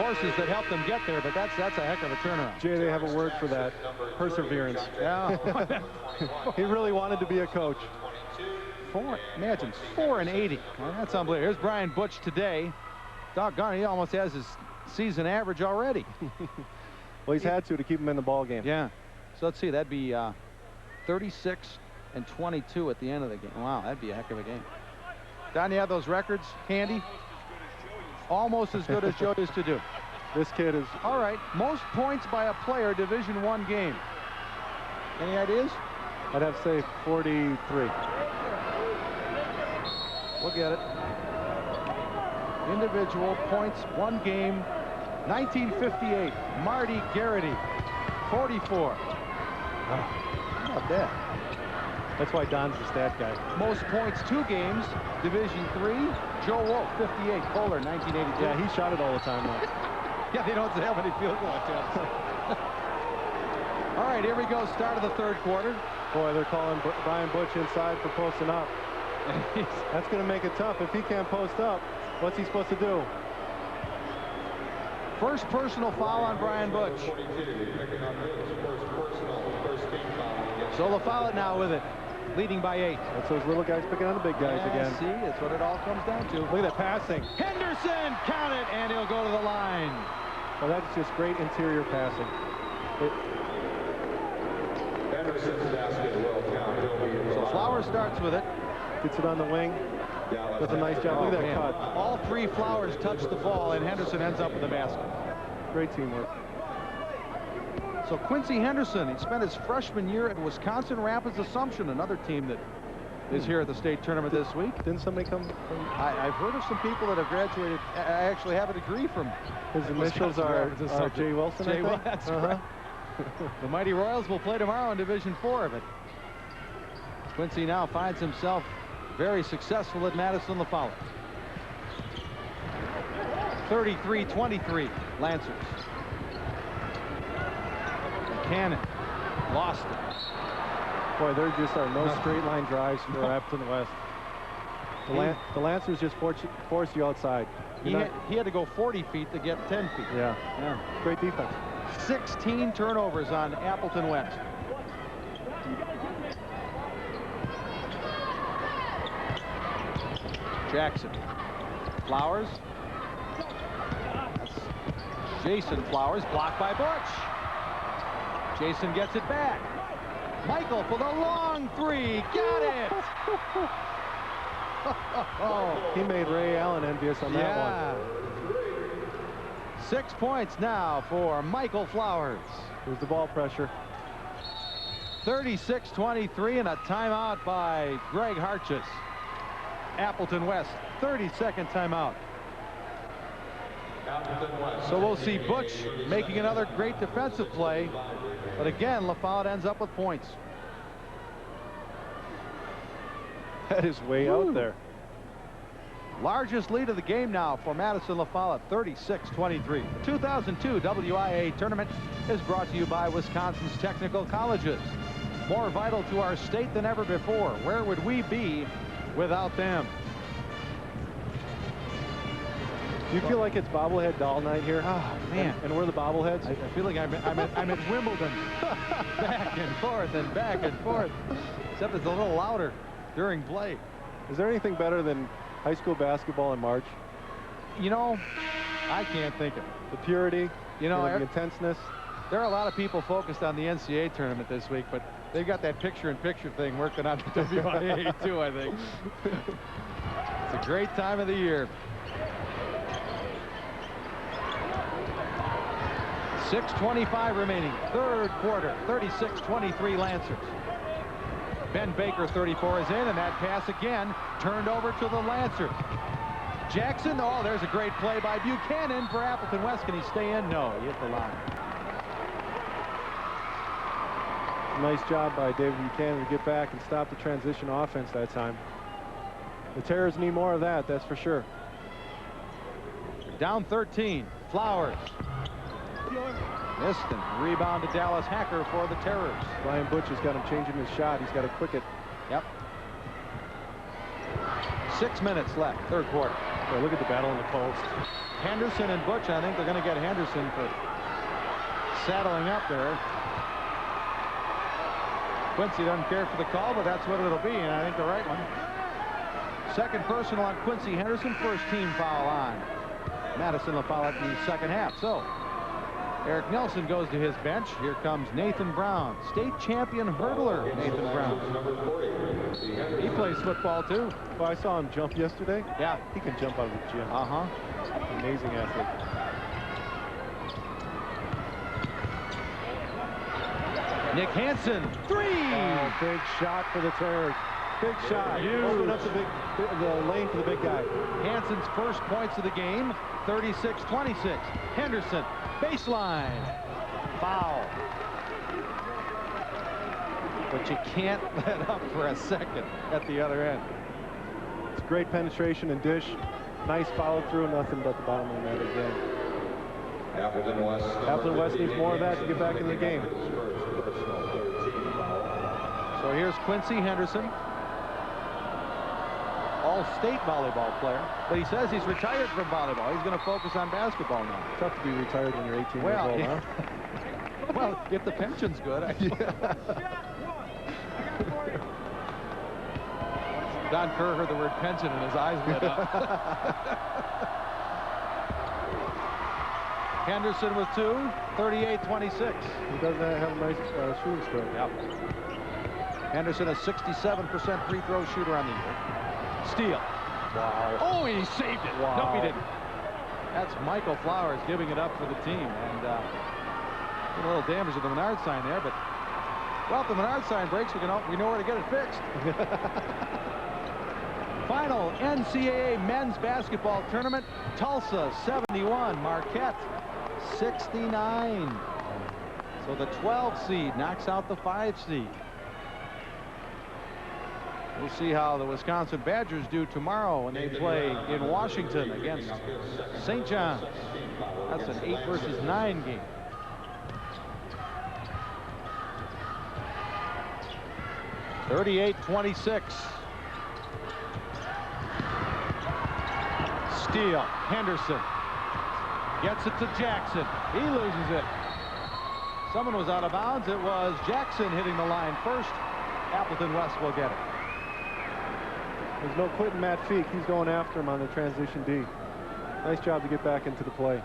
horses that helped them get there, but that's a heck of a turnaround. Jay, they have a word for that. Perseverance. Yeah. He really wanted to be a coach. Imagine 4-80. Well, that's unbelievable. Here's Brian Butch today. Doggone, he almost has his season average already. Well, he's had to keep him in the ball game. Yeah. So let's see, that'd be 36 and 22 at the end of the game. Wow, that'd be a heck of a game. Don, you have those records handy? Almost as good as Joe used to do. This kid is... All right, most points by a player, Division I game. Any ideas? I'd have to say 43. We'll get it. Individual points, one game, 1958. Marty Garrity, 44. Not bad. That's why Don's the stat guy. Most points, 2 games, Division III. Joe Wolf, 58. Kohler, 1982. Yeah, he shot it all the time now. Yeah, they don't have any field goal attempts. All right, here we go. Start of the third quarter. Boy, they're calling Brian Butch inside for posting up. That's going to make it tough. If he can't post up, what's he supposed to do? First personal foul on Brian Butch. So the Follette now with it, leading by 8. That's those little guys picking on the big guys again. See, that's what it all comes down to. Look at that passing. Henderson, count it, and he'll go to the line. Well, that's just great interior passing. So Flowers starts with it. Gets it on the wing. Does a nice job. Look at that cut. All 3 Flowers touch the ball, and Henderson ends up with the basket. Great teamwork. So Quincy Henderson, he spent his freshman year at Wisconsin Rapids Assumption, another team that is here at the state tournament this week. Didn't somebody come from... I've heard of some people that have graduated. I actually have a degree from... His initials are Jay Wilson, Jay, I think? That's right. The Mighty Royals will play tomorrow in Division IV, but Quincy now finds himself very successful at Madison, the Follette. 33-23, Lancers. Cannon lost it. Boy, there just are no straight line drives for Appleton West. The Lancers just force you outside. He had to go 40 feet to get 10 feet. Yeah. Great defense. 16 turnovers on Appleton West. Jackson. Flowers. That's Jason Flowers, blocked by Butch. Jason gets it back. Michael for the long 3. Got it. He made Ray Allen envious on that one. 6 points now for Michael Flowers. Here's the ball pressure. 36-23 and a timeout by Greg Hartjes. Appleton West, 32nd timeout. So we'll see Butch making another great defensive play. But again, LaFollette ends up with points. That is way out there. Largest lead of the game now for Madison LaFollette, 36-23. The 2002 WIA tournament is brought to you by Wisconsin's technical colleges. More vital to our state than ever before. Where would we be without them? Do you feel like it's bobblehead doll night here? Oh, man. And we're the bobbleheads? I feel like I'm at Wimbledon. Back and forth and back and forth. Except it's a little louder during play. Is there anything better than high school basketball in March? You know, I can't think of it. The purity, you know, the intenseness. There are a lot of people focused on the NCAA tournament this week, but they've got that picture-in-picture thing working on the WIA too, I think. It's a great time of the year. 6:25 remaining, third quarter, 36-23 Lancers. Ben Baker, 34, is in, and that pass again turned over to the Lancers. Jackson, oh, there's a great play by Buchanan for Appleton West. Can he stay in? No, he hit the line. Nice job by David Buchanan to get back and stop the transition offense that time. The Terrors need more of that, that's for sure. Down 13, Flowers. Missed and rebound to Dallas Hacker for the Terrors. Brian Butch has got him changing his shot. He's got to quick it. Yep. 6 minutes left, third quarter. Yeah, look at the battle in the post. Henderson and Butch, I think they're going to get Henderson for saddling up there. Quincy doesn't care for the call, but that's what it'll be, and I think the right one. Second personal on Quincy Henderson, first team foul on Madison Follette in the second half. So Eric Nelson goes to his bench. Here comes Nathan Brown, state champion hurdler. Nathan Brown. He plays football too. Well, I saw him jump yesterday. Yeah. He can jump out of the gym. Amazing athlete. Nick Hansen, three! Oh, big shot for the Terrors. Big shot. Open up the lane for the big guy. Hansen's first points of the game, 36-26. Henderson, baseline. Foul. But you can't let up for a second at the other end. It's great penetration and dish. Nice follow through, nothing but the bottom of the net again. Appleton West needs more of that to get back in the game. So here's Quincy Henderson, all-state volleyball player, but he says he's retired from volleyball. He's going to focus on basketball now. Tough to be retired when you're 18 years old, huh? Well, if the pension's good. Don Kerr heard the word pension and his eyes lit up. Henderson with two, 38-26. He doesn't have a nice shooting stroke. Yep. Henderson, a 67% free throw shooter on the year. Steal. Wow. Oh, he saved it. Wow. No, he didn't. That's Michael Flowers giving it up for the team. And a little damage to the Menard sign there, but well, if the Menard sign breaks, we know where to get it fixed. Final NCAA men's basketball tournament. Tulsa 71, Marquette 69. So the 12 seed knocks out the 5 seed. We'll see how the Wisconsin Badgers do tomorrow when they play in Washington against St. John's. That's an 8 versus 9 game. (38-26). Steal. Henderson gets it to Jackson. He loses it. Someone was out of bounds. It was Jackson hitting the line first. Appleton West will get it. There's no quitting Matt Feek. He's going after him on the transition D. Nice job to get back into the play.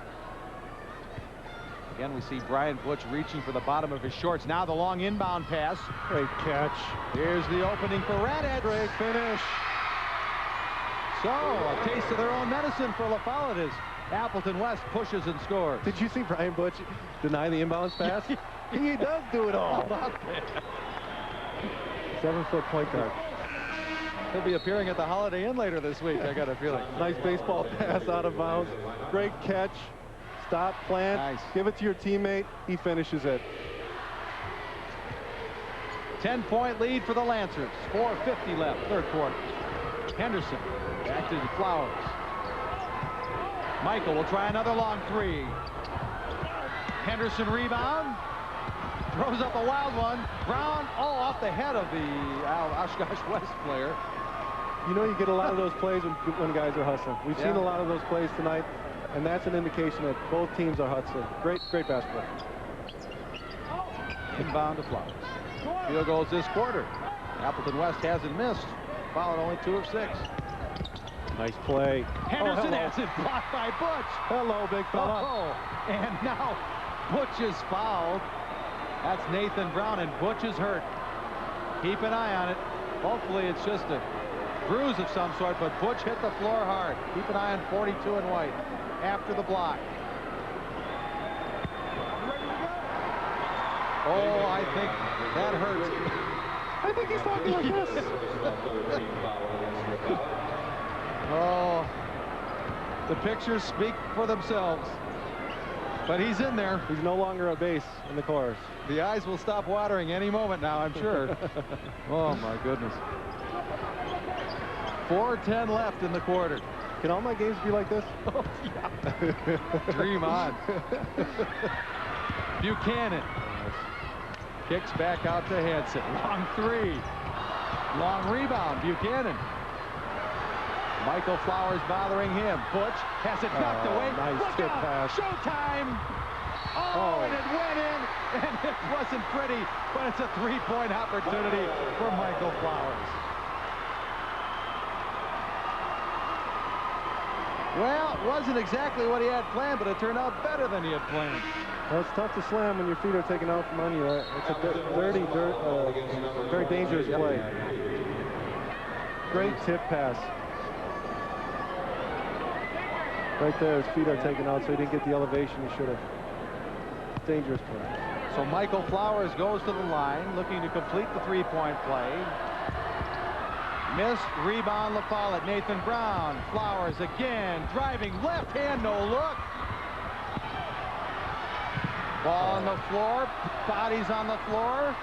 Again, we see Brian Butch reaching for the bottom of his shorts. Now the long inbound pass. Great catch. Here's the opening for Raditz. Great finish. So, a taste of their own medicine for Follette as Appleton West pushes and scores. Did you see Brian Butch deny the inbounds pass? He does do it all. 7-foot point guard. He'll be appearing at the Holiday Inn later this week, I got a feeling. Nice baseball pass out of bounds. Great catch. Stop, plant, nice. Give it to your teammate. He finishes it. 10-point lead for the Lancers. 4:50 left, third quarter. Henderson back to the Flowers. Michael will try another long three. Henderson rebound. Throws up a wild one. Brown, off the head of the Oshkosh West player. You know, you get a lot of those plays when guys are hustling. We've seen a lot of those plays tonight, and that's an indication that both teams are hustling. Great basketball. Inbound to Flowers. Field goals this quarter. Appleton West hasn't missed. Followed only 2 of 6. Nice play. Henderson has it blocked by Butch. Hello, big fella. And now Butch is fouled. That's Nathan Brown, and Butch is hurt. Keep an eye on it. Hopefully it's just a bruise of some sort, but Butch hit the floor hard. Keep an eye on 42 in white after the block. Oh, I think that hurts. I think he's talking like this. Oh, the pictures speak for themselves. But he's in there. He's no longer a base in the chorus. The eyes will stop watering any moment now, I'm sure. Oh, my goodness. 4:10 left in the quarter. Can all my games be like this? Oh, yeah. Dream on. Buchanan kicks back out to Hansen. Long three. Long rebound. Buchanan. Michael Flowers bothering him. Butch has it knocked away. Nice Look tip out! pass. Showtime! Oh, and it went in, and it wasn't pretty, but it's a three-point opportunity for Michael Flowers. Well, it wasn't exactly what he had planned, but it turned out better than he had planned. Well, it's tough to slam when your feet are taken out from under you. It's a very dangerous play. Great tip pass. Right there, his feet are taken out, so he didn't get the elevation he should have. Dangerous play. So Michael Flowers goes to the line, looking to complete the three-point play. Missed, rebound, Follette, Nathan Brown. Flowers again, driving left hand, no look. Ball on the floor, bodies on the floor.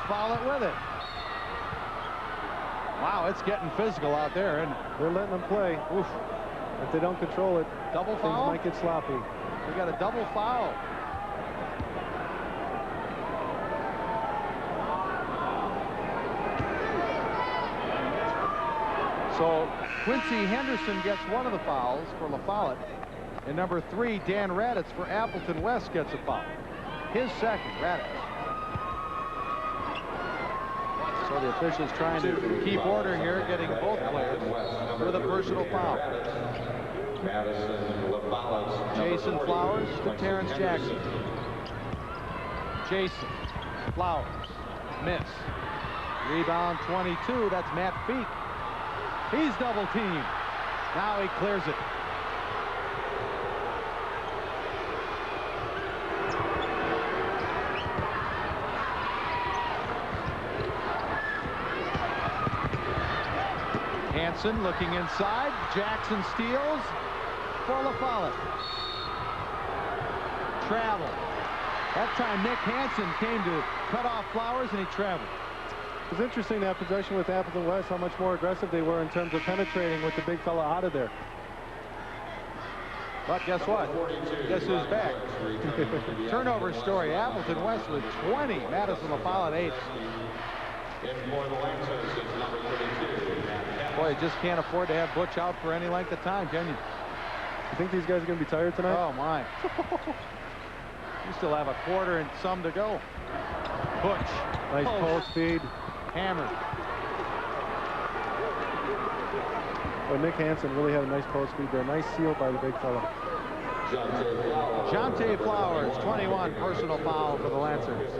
Follette with it. Wow, it's getting physical out there, and they're letting them play. Oof. If they don't control it, double foul? Things might get sloppy. We got a double foul. So Quincy Henderson gets one of the fouls for Follette. And number 3, Dan Raditz for Appleton West gets a foul. His second, Raditz. So the officials trying to keep order here, getting both players for the personal foul. Jason Flowers to Terrence Jackson. Jason Flowers, miss. Rebound 22, that's Matt Feek. He's double teamed. Now he clears it. Hansen looking inside. Jackson steals for Follette. Travel. That time Nick Hansen came to cut off Flowers, and he traveled. It was interesting that possession with Appleton West, how much more aggressive they were in terms of penetrating with the big fella out of there. But guess what? Guess who's back? Turnover story. Appleton West with 20. Madison Follette 8. Boy, you just can't afford to have Butch out for any length of time, can you? You think these guys are going to be tired tonight? Oh, my. You still have a quarter and some to go. Butch. Nice post speed. Hammered. Well, Nick Hansen really had a nice post speed there. Nice seal by the big fella. Jonte Flowers, 21, personal foul for the Lancers.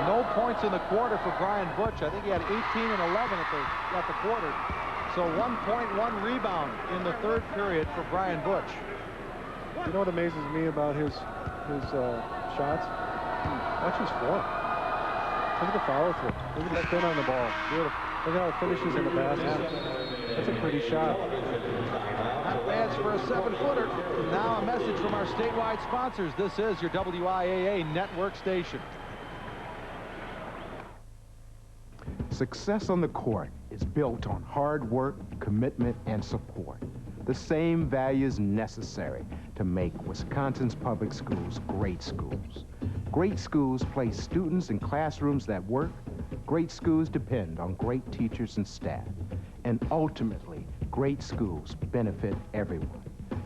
No points in the quarter for Brian Butch. I think he had 18 and 11 at the quarter. So 1.1 rebound in the third period for Brian Butch. You know what amazes me about his shots? Watch his form. Look at the follow through. Look at the spin on the ball. Beautiful. Look at how it finishes in the basket. That's a pretty shot. Not bad for a 7-footer. Now a message from our statewide sponsors. This is your WIAA network station. Success on the court is built on hard work, commitment, and support. The same values necessary to make Wisconsin's public schools great schools. Great schools place students in classrooms that work. Great schools depend on great teachers and staff. And ultimately, great schools benefit everyone.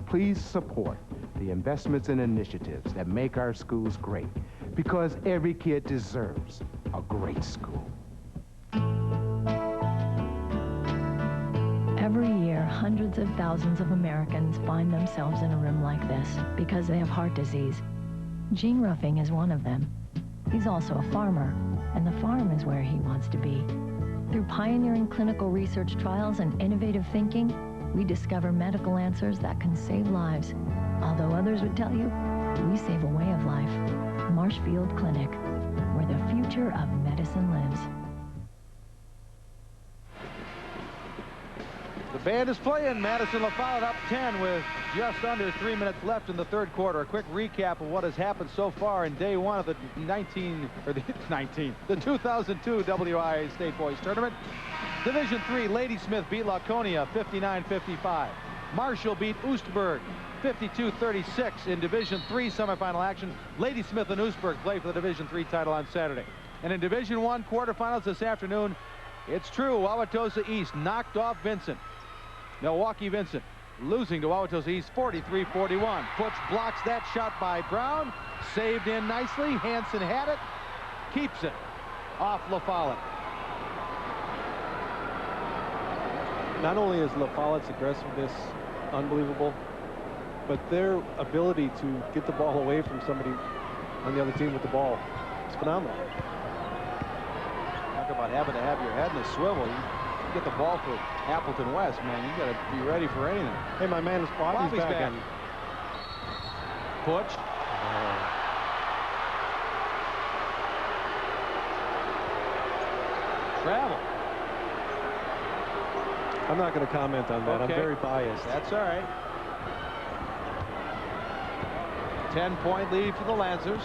Please support the investments and initiatives that make our schools great, because every kid deserves a great school. Every year, hundreds of thousands of Americans find themselves in a room like this because they have heart disease. Gene Ruffing is one of them. He's also a farmer, and the farm is where he wants to be. Through pioneering clinical research trials and innovative thinking, we discover medical answers that can save lives. Although others would tell you, we save a way of life. Marshfield Clinic, where the future of medicine lives. The band is playing. Madison Follette up 10 with just under 3 minutes left in the third quarter. A quick recap of what has happened so far in day one of the 2002 WIA State Boys Tournament. Division III, Ladysmith beat Laconia 59-55. Marshall beat Oostburg 52-36 in Division III semifinal action. Lady Smith and Newsburg play for the Division III title on Saturday. And in Division I quarterfinals this afternoon, it's true, Wauwatosa East knocked off Vincent. Milwaukee Vincent losing to Wauwatosa East 43-41. Butch blocks that shot by Brown. Saved in nicely. Hansen had it. Keeps it off Follette. Not only is Follette's aggressiveness unbelievable, but their ability to get the ball away from somebody on the other team with the ball is phenomenal. Talk about having to have your head in a swivel. You get the ball for Appleton West, man. You got to be ready for anything. Hey, my man, Bobby's back. Butch. Travel. I'm not going to comment on that. Okay. I'm very biased. That's all right. 10-point lead for the Lancers.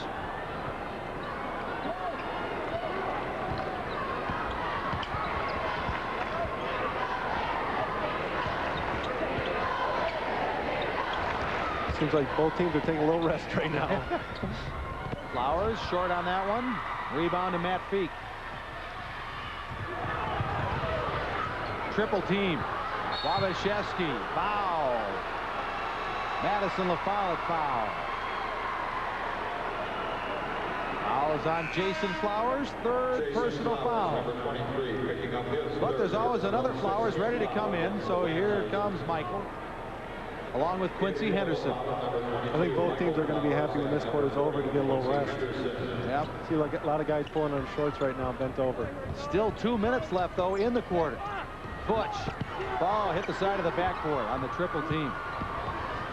Seems like both teams are taking a little rest right now. Flowers short on that one. Rebound to Matt Feek. Triple team. Wabashewski foul. Madison Follette foul. Foul is on Jason Flowers. Third personal foul. But there's always another Flowers ready to come in. So here comes Michael, along with Quincy Henderson. I think both teams are going to be happy when this quarter's over to get a little rest. Yep. See like a lot of guys pulling on shorts right now, bent over. Still 2 minutes left, though, in the quarter. Butch. Ball hit the side of the backboard on the triple team.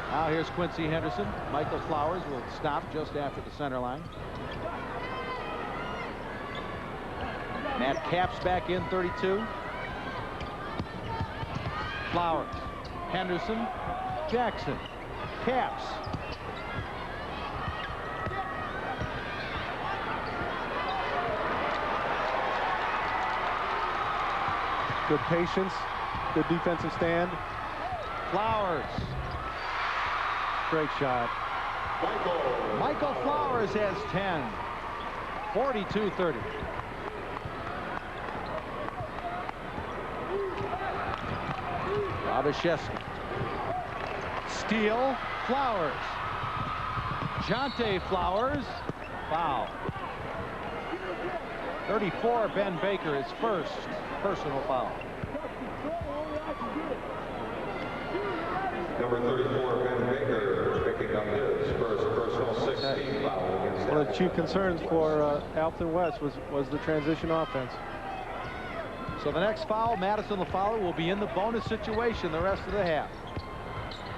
Now here's Quincy Henderson. Michael Flowers will stop just after the center line. Matt Capps back in, 32. Flowers. Henderson. Jackson. Capps. Good patience. Good defensive stand. Flowers. Great shot. Michael Flowers has 10. 42-30. Wabashewski. Steal. Flowers. Jonte Flowers. Foul. 34, Ben Baker, his first personal foul. Number 34, Ben Baker, picking up his first personal 16 foul against One of the chief concerns for Appleton West was the transition offense. So the next foul, Madison Follette will be in the bonus situation the rest of the half.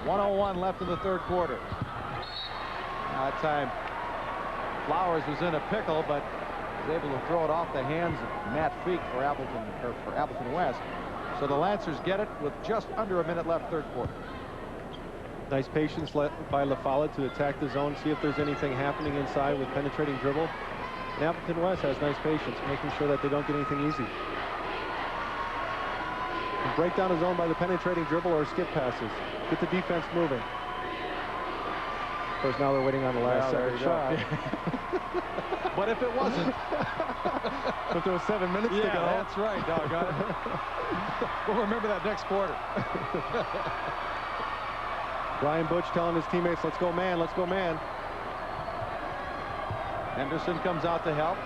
1:01 left in the third quarter. That time, Flowers was in a pickle, but was able to throw it off the hands of Matt Feek for Appleton West. So the Lancers get it with just under a minute left, third quarter. Nice patience by Follette to attack the zone, see if there's anything happening inside with penetrating dribble. And Appleton West has nice patience, making sure that they don't get anything easy. And break down the zone by the penetrating dribble or skip passes. Get the defense moving. Of course, now they're waiting on the last second shot. But if it wasn't. But there was 7 minutes to go. Yeah, that's right, doggone it. We'll remember that next quarter. Brian Butch telling his teammates, let's go man, let's go man. Henderson comes out to help.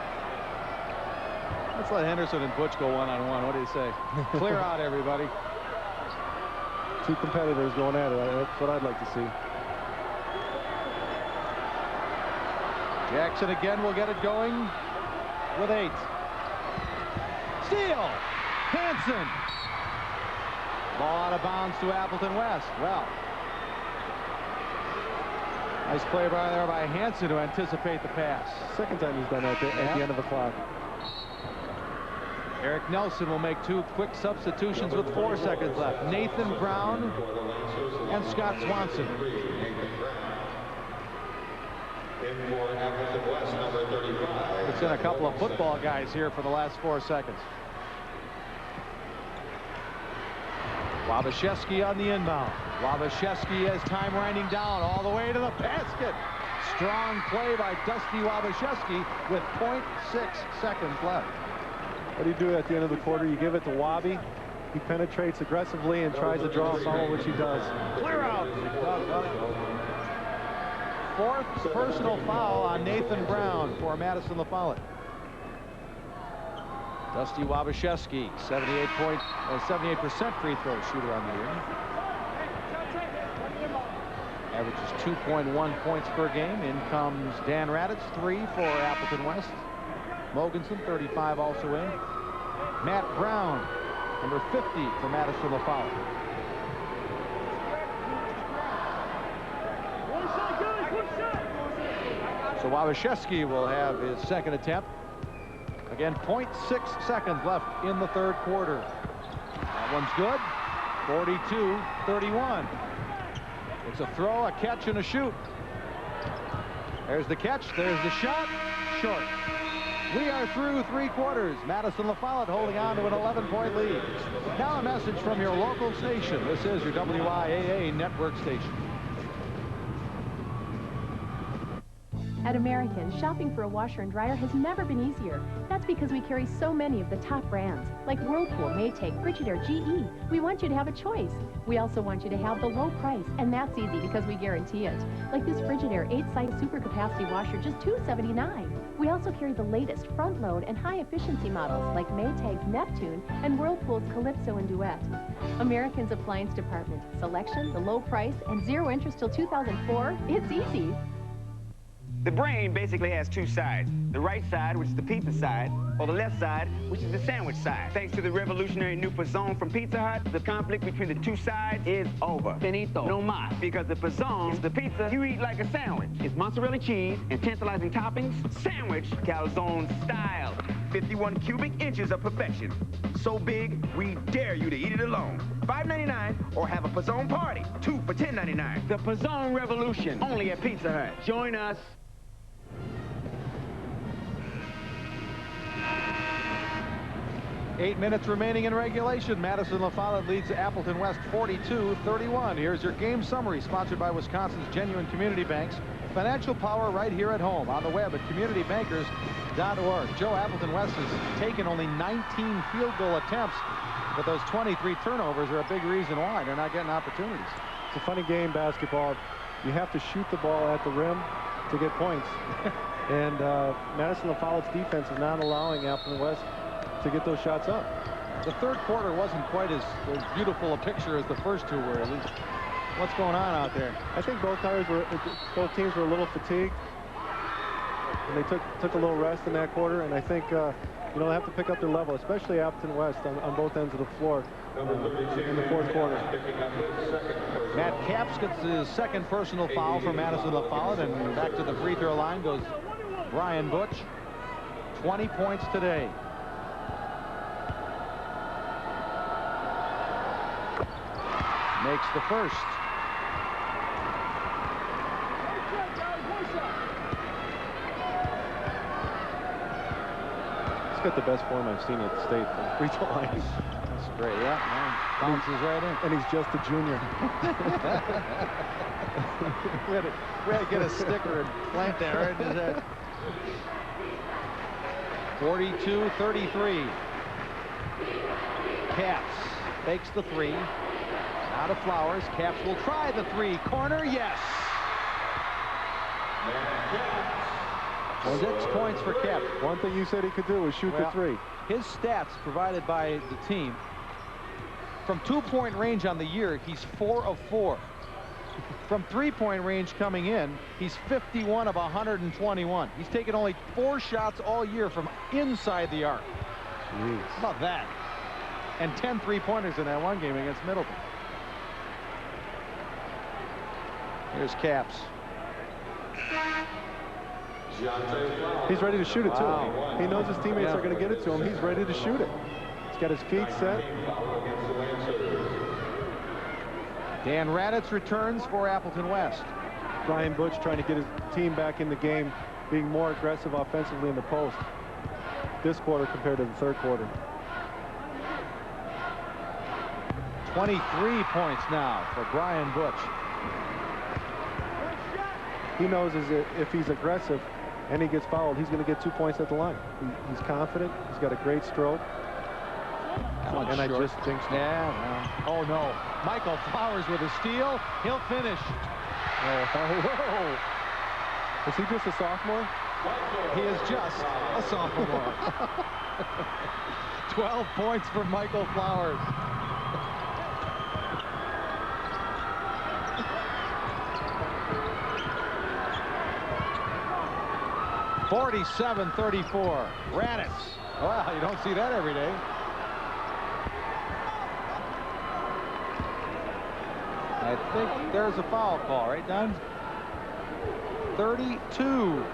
Let's let Henderson and Butch go one-on-one. What do you say? Clear out, everybody. Two competitors going at it. That's what I'd like to see. Jackson again will get it going with 8. Steal! Hansen! Ball out of bounds to Appleton West. Well, nice play by Hansen to anticipate the pass. Second time he's done that at the end of the clock. Eric Nelson will make 2 quick substitutions with 4 seconds left. Nathan Brown and Scott Swanson. It's in a couple of football guys here for the last 4 seconds. Wabashewski on the inbound. Wabashewski as time winding down all the way to the basket. Strong play by Dusty Wabashewski with 0.6 seconds left. What do you do at the end of the quarter? You give it to Wabi. He penetrates aggressively and tries to draw a foul, which he does. Clear out. Fourth personal foul on Nathan Brown for Madison LaFollette. Dusty Wabashewski, 78% free throw shooter on the year. Averages 2.1 points per game. In comes Dan Raditz, 3 for Appleton West. Mogensen, 35, also in. Matt Brown, number 50 for Madison LaFollette. So Wabashewski will have his second attempt. Again, 0.6 seconds left in the third quarter. That one's good. 42-31. It's a throw, a catch, and a shoot. There's the catch. There's the shot. Short. We are through 3 quarters. Madison LaFollette holding on to an 11-point lead. Now a message from your local station. This is your WIAA network station. At American, shopping for a washer and dryer has never been easier. That's because we carry so many of the top brands, like Whirlpool, Maytag, Frigidaire, GE. We want you to have a choice. We also want you to have the low price, and that's easy because we guarantee it. Like this Frigidaire 8-site super capacity washer, just $279. We also carry the latest front load and high efficiency models like Maytag's Neptune and Whirlpool's Calypso and Duet. American's appliance department, selection, the low price, and 0 interest till 2004. It's easy. The brain basically has 2 sides. The right side, which is the pizza side, or the left side, which is the sandwich side. Thanks to the revolutionary new Pizzone from Pizza Hut, the conflict between the 2 sides is over. Finito. No mas. Because the Pizzone is the pizza you eat like a sandwich. It's mozzarella cheese and tantalizing toppings. Sandwich, calzone style. 51 cubic inches of perfection. So big, we dare you to eat it alone. $5.99 or have a Pizzone party. 2 for $10.99. The Pizzone revolution, only at Pizza Hut. Join us. Eight minutes remaining in regulation. Madison LaFollette leads Appleton West 42-31. Here's your game summary, sponsored by Wisconsin's Genuine Community Banks. Financial power right here at home, on the web at communitybankers.org. Joe, Appleton West has taken only 19 field goal attempts, but those 23 turnovers are a big reason why they're not getting opportunities. It's a funny game, basketball. You have to shoot the ball at the rim to get points. And Madison LaFollette's defense is not allowing Appleton West to get those shots up. The third quarter wasn't quite as beautiful a picture as the first 2 were. What's going on out there? I think both teams were a little fatigued, and they took a little rest in that quarter. And I think they have to pick up their level, especially Appleton West on both ends of the floor in the fourth quarter. Matt Capps gets his second personal foul for Madison LaFollette, and back to the free throw line goes Brian Butch. 20 points today. Makes the first. He's got the best form I've seen at the state from free throw line. That's great. Yeah, man. Bounces right in. And he's just a junior. we had to get a sticker and plant that right in his head. 42-33. Capps fakes the 3. Out of Flowers. Capps will try the 3. Corner, yes. 6 points for Capps. One thing you said he could do was shoot the 3. His stats provided by the team. From 2-point range on the year, he's 4 of 4. From 3-point range coming in, he's 51 of 121. He's taken only 4 shots all year from inside the arc. Jeez. How about that? And 10 3-pointers in that one game against Middleton. Here's Capps. He's ready to shoot it, too. Wow. He knows his teammates are going to get it to him. He's ready to shoot it. He's got his feet set. Dan Raditz returns for Appleton West. Brian Butch trying to get his team back in the game, being more aggressive offensively in the post this quarter compared to the third quarter. 23 points now for Brian Butch. He knows if he's aggressive and he gets fouled, he's going to get 2 points at the line. He's confident. He's got a great stroke. And I just think so. Yeah, well. Oh, no. Michael Flowers with a steal. He'll finish. Whoa. Is he just a sophomore? He is just a sophomore. 12 points for Michael Flowers. (47-34). Raditz. Wow, you don't see that every day. I think there's a foul call, right, Don? 32.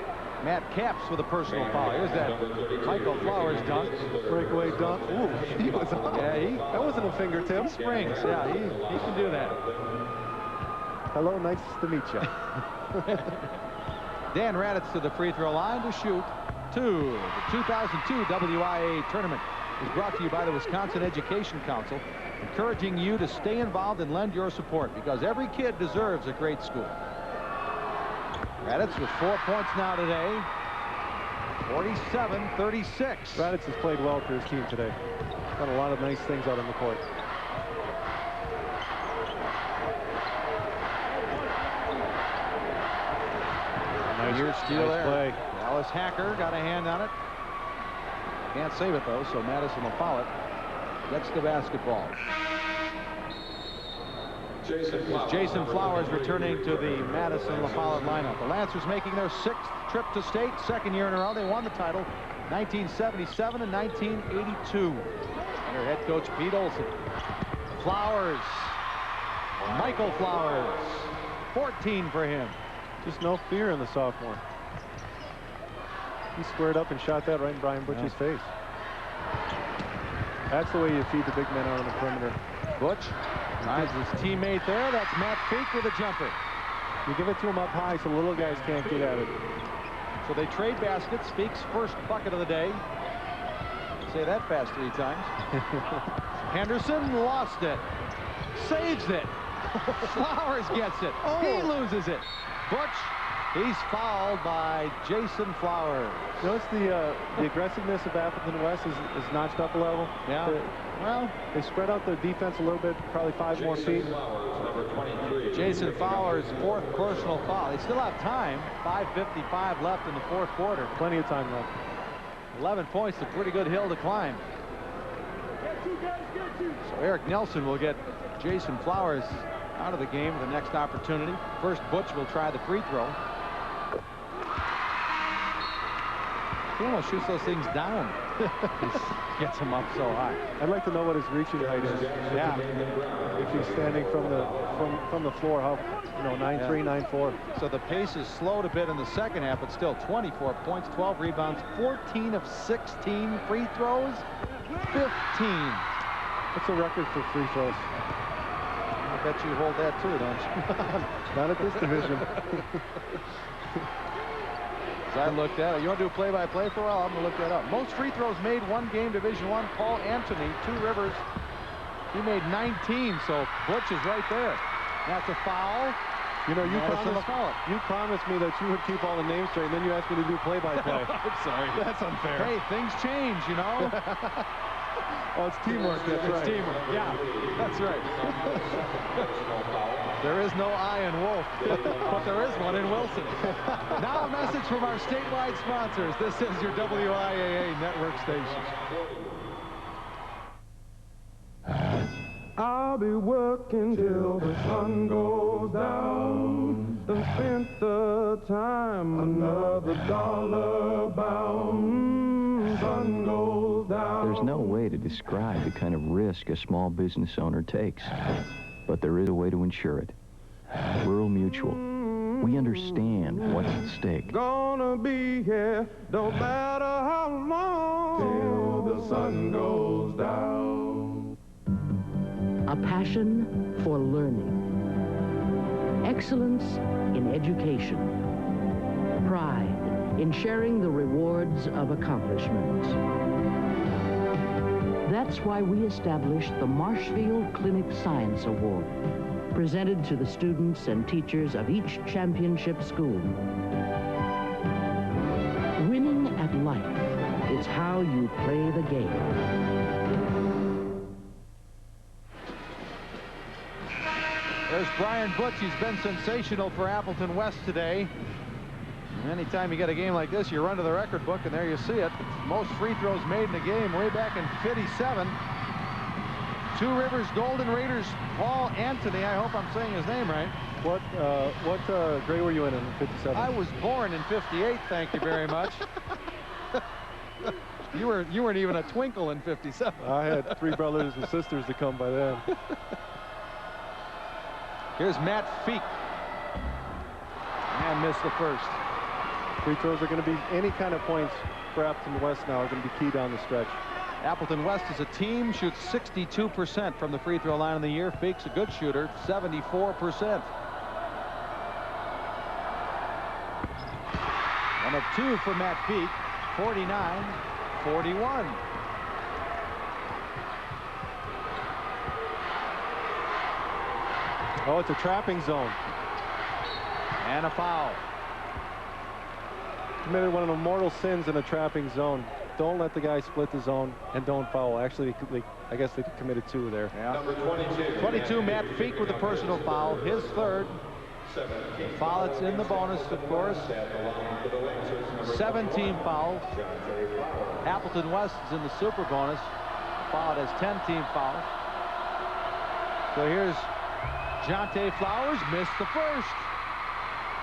Matt Capps with a personal foul. Here's that Michael Flowers dunk. Breakaway dunk. Ooh, he was up. Yeah, that wasn't a fingertip. He springs. Yeah, he can do that. Hello, nice to meet you. Dan Raditz to the free throw line to shoot two. The 2002 WIAA tournament is brought to you by the Wisconsin Education Council, encouraging you to stay involved and lend your support because every kid deserves a great school. Raditz with 4 points now today. 47-36. Raditz has played well for his team today. Done a lot of nice things out on the court. Nice steal there. Play. Dallas Hacker got a hand on it. Can't save it though, so Madison Follette gets the basketball. Jason Flowers returning to the Madison Follette lineup. The Lancers making their 6th trip to state, 2nd year in a row. They won the title 1977 and 1982. Under head coach Pete Olson. Flowers. Michael Flowers. 14 for him. Just no fear in the sophomore. He squared up and shot that right in Brian Butch's face. That's the way you feed the big men out on the perimeter. Butch finds his teammate there. That's Matt Feek with a jumper. You give it to him up high so the little guys can't get at it. So they trade baskets. Feek's first bucket of the day. Say that fast 3 times. Henderson lost it. Saves it. Flowers gets it. He loses it. Butch, he's fouled by Jason Flowers. Notice the aggressiveness of Appleton West is notched up a level. Yeah. Well, they spread out the defense a little bit, probably 5 more feet. Jason Flowers' 4th personal foul. They still have time. 5:55 left in the 4th quarter. Plenty of time left. 11 points, a pretty good hill to climb. So Eric Nelson will get Jason Flowers out of the game for the next opportunity. First, Butch will try the free throw. He almost shoots those things down. He gets them up so high. I'd like to know what his reaching height is. Yeah. If he's standing from the floor, how 9'3", 9'4". So the pace is slowed a bit in the second half, but still 24 points, 12 rebounds, 14 of 16 free throws, 15. What's the record for free throws? I bet you hold that too, don't you? Not at this division. As I looked at it, you want to do play-by-play for a while? I'm going to look that up. Most free throws made one game, Division I. Paul Anthony, 2 Rivers. He made 19, so Butch is right there. That's a foul. You know, you promised me that you would keep all the names straight, and then you asked me to do play-by-play. I'm sorry. That's unfair. Hey, things change, you know. Oh, it's teamwork. That's right. It's teamwork. Yeah, that's right. There is no I in Wolf, but there is one in Wilson. Now a message from our statewide sponsors. This is your WIAA network station. I'll be working till the sun goes down. Done spent the time, another dollar bound. Sun goes down. There's no way to describe the kind of risk a small business owner takes, but there is a way to insure it. Rural Mutual. We understand what's at stake. Gonna be here, no matter how long, till the sun goes down. A passion for learning. Excellence in education. Pride in sharing the rewards of accomplishment. That's why we established the Marshfield Clinic Science Award, presented to the students and teachers of each championship school. Winning at life, it's how you play the game. There's Brian Butch. He's been sensational for Appleton West today. And anytime you get a game like this, you run to the record book, and there you see it. Most free throws made in a game way back in '57. Two Rivers Golden Raiders, Paul Anthony. I hope I'm saying his name right. What grade were you in '57? I was born in '58. Thank you very much. You weren't even a twinkle in '57. I had 3 brothers and sisters to come by then. Here's Matt Feek. And missed the first. Free throws are going to be any kind of points for Appleton West now are going to be key down the stretch. Appleton West as a team shoots 62% from the free throw line in the year. Feek's a good shooter, 74%. 1 of 2 for Matt Feek, 49-41. Oh, it's a trapping zone. And a foul. Committed one of the mortal sins in a trapping zone. Don't let the guy split the zone and don't foul. Actually, I guess they committed 2 there. Yeah. Number 22, Matt Feek with a personal foul, his 3rd. Follette's in the bonus, of course. 17 fouls. Appleton West is in the super bonus. Follette has 10 team fouls. So here's Jonte Flowers, missed the first.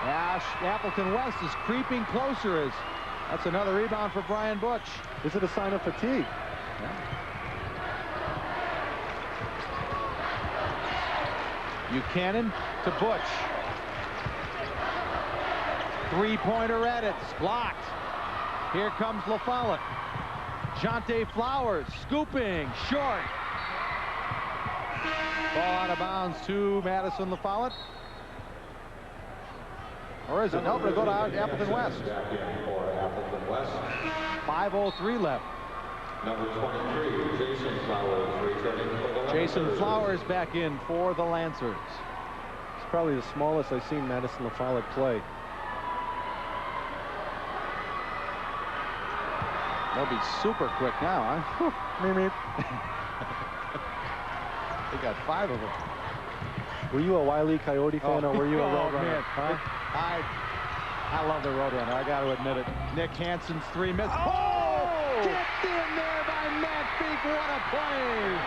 Appleton West is creeping closer. That's another rebound for Brian Butch. Is it a sign of fatigue? Yeah. Buchanan to Butch. 3-pointer at it, blocked. Here comes LaFollette. Jonte Flowers scooping, short. Ball out of bounds to Madison LaFollette. Or is it? Nope, it'll go to Appleton West. 5:03 left. Number 23, Jason Flowers, returning for the Jason Flowers back in for the Lancers. It's probably the smallest I've seen Madison LaFollette play. They'll be super quick now, huh? They got 5 of them. Were you a Wile E. Coyote fan or were you a Roadrunner? Huh? I love the Roadrunner. I got to admit it. Nick Hansen's 3 miss. Oh! Kicked in there by Matt Feek. What a play!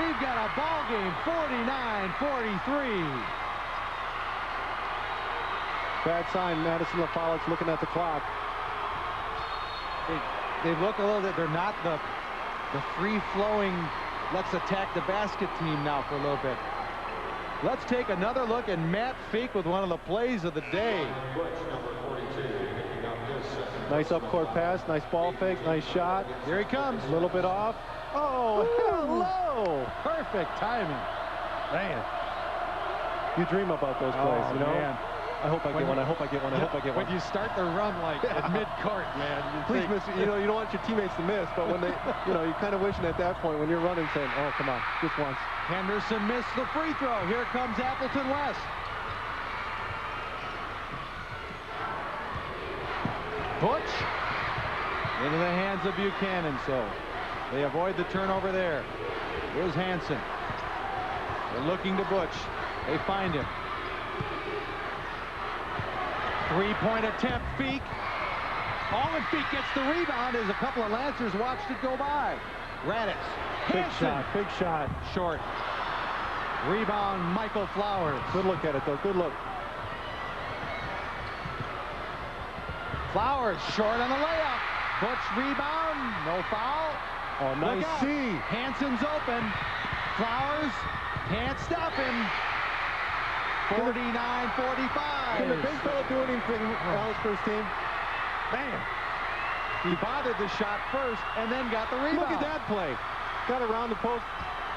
We've got a ball game, 49-43. Bad sign. Madison LaFollette's looking at the clock. They look a little bit. They're not the free-flowing. Let's attack the basket team now for a little bit. Let's take another look at Matt Feek with one of the plays of the day. Nice up-court pass, nice ball fake, nice shot. Here he comes. A little bit off. Oh, hello! Perfect timing. Man. You dream about those plays, you know? Man. I hope I get one, I hope I get one, I hope I get one. When you start the run like at mid-court, man. Please miss, you know, you don't want your teammates to miss, but when they, you know, you're kind of wishing at that point when you're running saying, oh, come on, just once. Henderson missed the free throw. Here comes Appleton West. Butch into the hands of Buchanan, so they avoid the turnover there. Here's Hansen. They're looking to Butch. They find him. 3-point attempt, Feek. And Feek gets the rebound as a couple of Lancers watched it go by. Raditz. Big shot, big shot. Short. Rebound, Michael Flowers. Good look at it, though. Good look. Flowers short on the layup. Butch rebound. No foul. Oh, nice C. Hansen's open. Flowers can't stop him. 49-45. Can the big fella do anything else for his team? Man. He bothered the shot first and then got the rebound. Look at that play. Got around the post,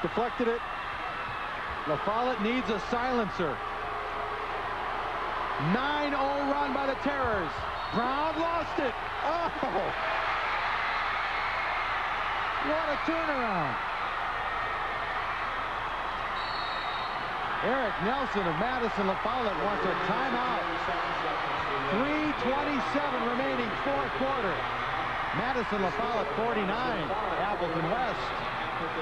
deflected it. LaFollette needs a silencer. 9-0 run by the Terrors. Brown lost it. Oh! What a turnaround. Eric Nelson of Madison La Follette wants a timeout. 3:27 remaining, fourth quarter. Madison La Follette 49, Appleton West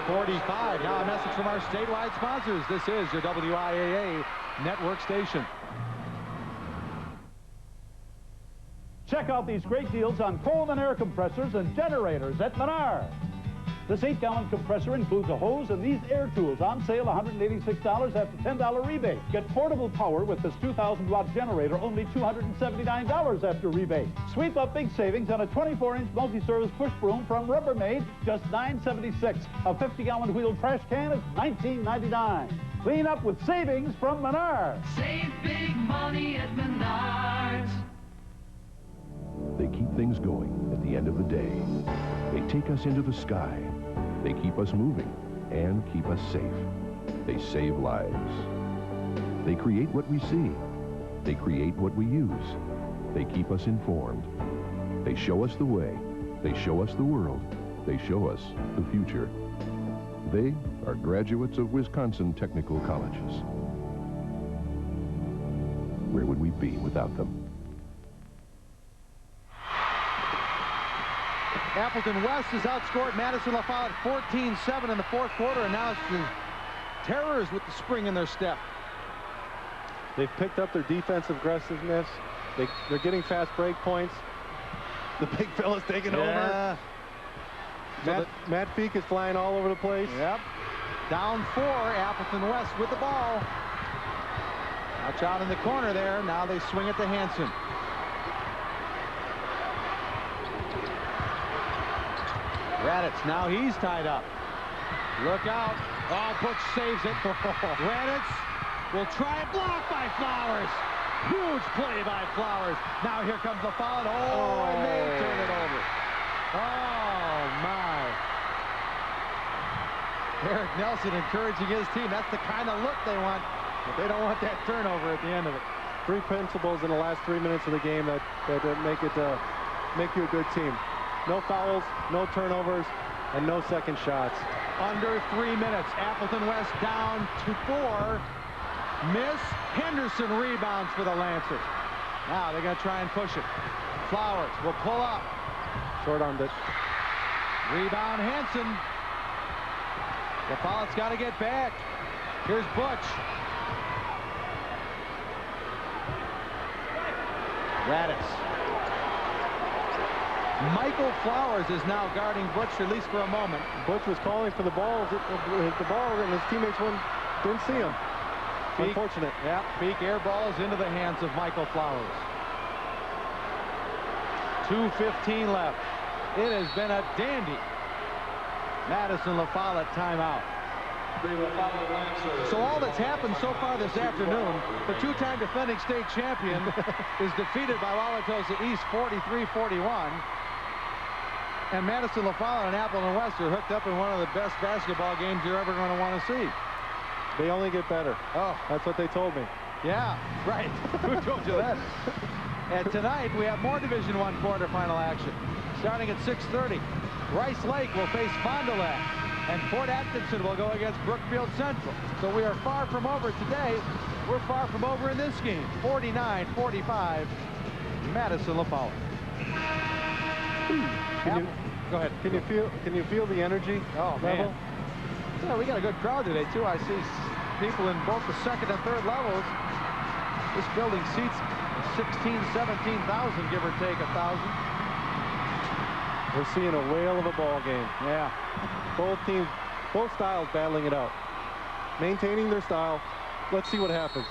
45. Now a message from our statewide sponsors. This is your WIAA network station. Check out these great deals on Coleman air compressors and generators at Menards. This 8-gallon compressor includes a hose and these air tools, on sale $186 after $10 rebate. Get portable power with this 2,000-watt generator, only $279 after rebate. Sweep up big savings on a 24-inch multi-service push broom from Rubbermaid, just $9.76. A 50-gallon wheeled trash can is $19.99. Clean up with savings from Menards. Save big money at Menards. They keep things going at the end of the day. They take us into the sky. They keep us moving and keep us safe. They save lives. They create what we see. They create what we use. They keep us informed. They show us the way. They show us the world. They show us the future. They are graduates of Wisconsin technical colleges. Where would we be without them? Appleton West has outscored Madison La Follette 14-7 in the fourth quarter, and now it's the Terrors with the spring in their step. They've picked up their defensive aggressiveness. They're getting fast break points. The big fella's taking over. Matt Feek is flying all over the place. Yep. Down 4, Appleton West with the ball. Watch out in the corner there. Now they swing it to Hanson. Raditz, now he's tied up. Look out. Oh, Butch saves it. Raditz will try it. Blocked by Flowers. Huge play by Flowers. Now here comes the foul. Oh, and they turn it over. Oh, my. Eric Nelson encouraging his team. That's the kind of look they want, but they don't want that turnover at the end of it. 3 principles in the last 3 minutes of the game that make you a good team. No fouls, no turnovers, and no second shots. Under 3 minutes. Appleton West down to 4. Miss. Henderson rebounds for the Lancers. Now they're going to try and push it. Flowers will pull up. Short-armed it. Rebound Hanson. The Follette's got to get back. Here's Butch. Raditz. Michael Flowers is now guarding Butch, at least for a moment. Butch was calling for the ball, and his teammates didn't see him. Feek, unfortunate. Yeah, Feek air balls into the hands of Michael Flowers. 2:15 left. It has been a dandy. Madison La Follette timeout. So all that's happened so far this afternoon, the two-time defending state champion is defeated by Wauwatosa East 43-41. And Madison La Follette and Appleton West are hooked up in one of the best basketball games you're ever going to want to see. They only get better. Oh, that's what they told me. Yeah, right. Who told you that? And tonight we have more Division I quarterfinal action. Starting at 6:30, Rice Lake will face Fond du Lac, and Fort Atkinson will go against Brookfield Central. So we are far from over today. We're far from over in this game. 49-45, Madison La Follette. Go ahead. Can you feel the energy? Oh, level? Man. Yeah, we got a good crowd today too. I see people in both the second and third levels. This building seats 17,000, give or take 1,000. We're seeing a whale of a ball game. Yeah. Both teams, both styles battling it out. Maintaining their style. Let's see what happens.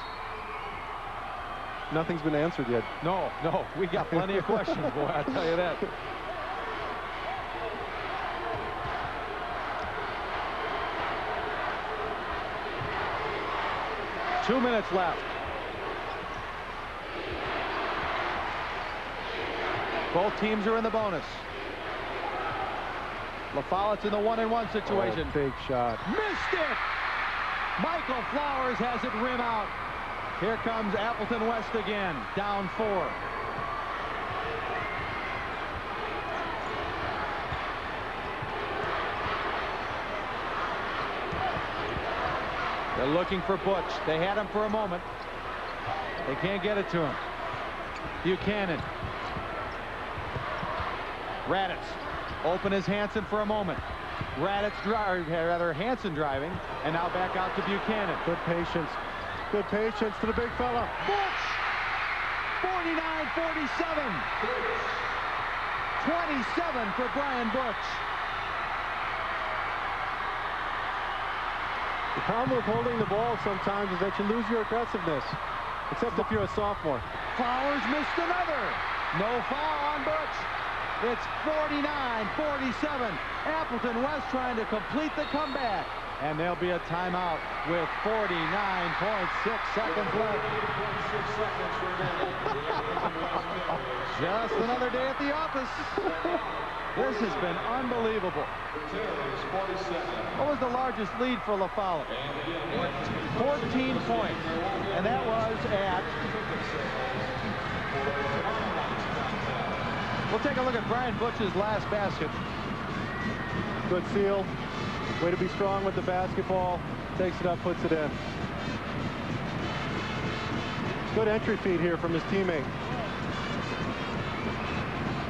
Nothing's been answered yet. No, we got plenty of questions, boy, I'll tell you that. Two minutes left. Both teams are in the bonus. La Follette's in the 1-and-1 situation. Oh, big shot. Missed it! Michael Flowers has it rim out. Here comes Appleton West again, down 4. They're looking for Butch. They had him for a moment. They can't get it to him. Buchanan. Raditz. Open as Hansen for a moment. Raditz, rather Hansen driving, and now back out to Buchanan. Good patience. Good patience to the big fella. Butch! 49-47. 27 for Brian Butch. The problem with holding the ball sometimes is that you lose your aggressiveness, except if you're a sophomore. Flowers missed another. No foul on Butch. It's 49-47. Appleton West trying to complete the comeback. And there'll be a timeout with 49.6 seconds left. Just another day at the office. This has been unbelievable. What was the largest lead for La Follette? 14 points. And that was at... We'll take a look at Brian Butch's last basket. Good seal. Way to be strong with the basketball. Takes it up, puts it in. Good entry feed here from his teammate.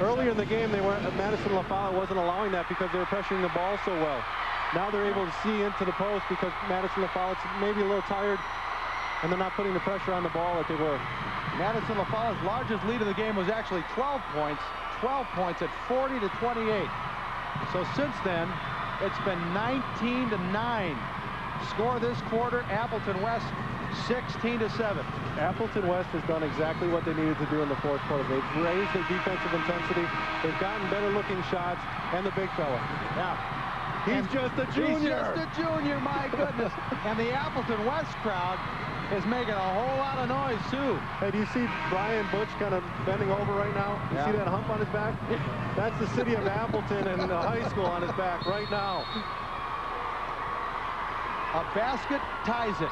Earlier in the game, Madison La Follette wasn't allowing that because they were pressuring the ball so well. Now they're able to see into the post because Madison La Follette's maybe a little tired, and they're not putting the pressure on the ball like they were. Madison La Follette's largest lead of the game was actually 12 points. 12 points at 40-28. So since then, it's been 19-9. Score this quarter, Appleton West 16-7. Appleton West has done exactly what they needed to do in the fourth quarter. They've raised their defensive intensity. They've gotten better looking shots, and the big fella. Yeah. He's just a junior. He's just a junior, my goodness. And the Appleton West crowd is making a whole lot of noise, too. Hey, do you see Brian Butch kind of bending over right now? You see that hump on his back? That's the city of Appleton and the high school on his back right now. A basket ties it.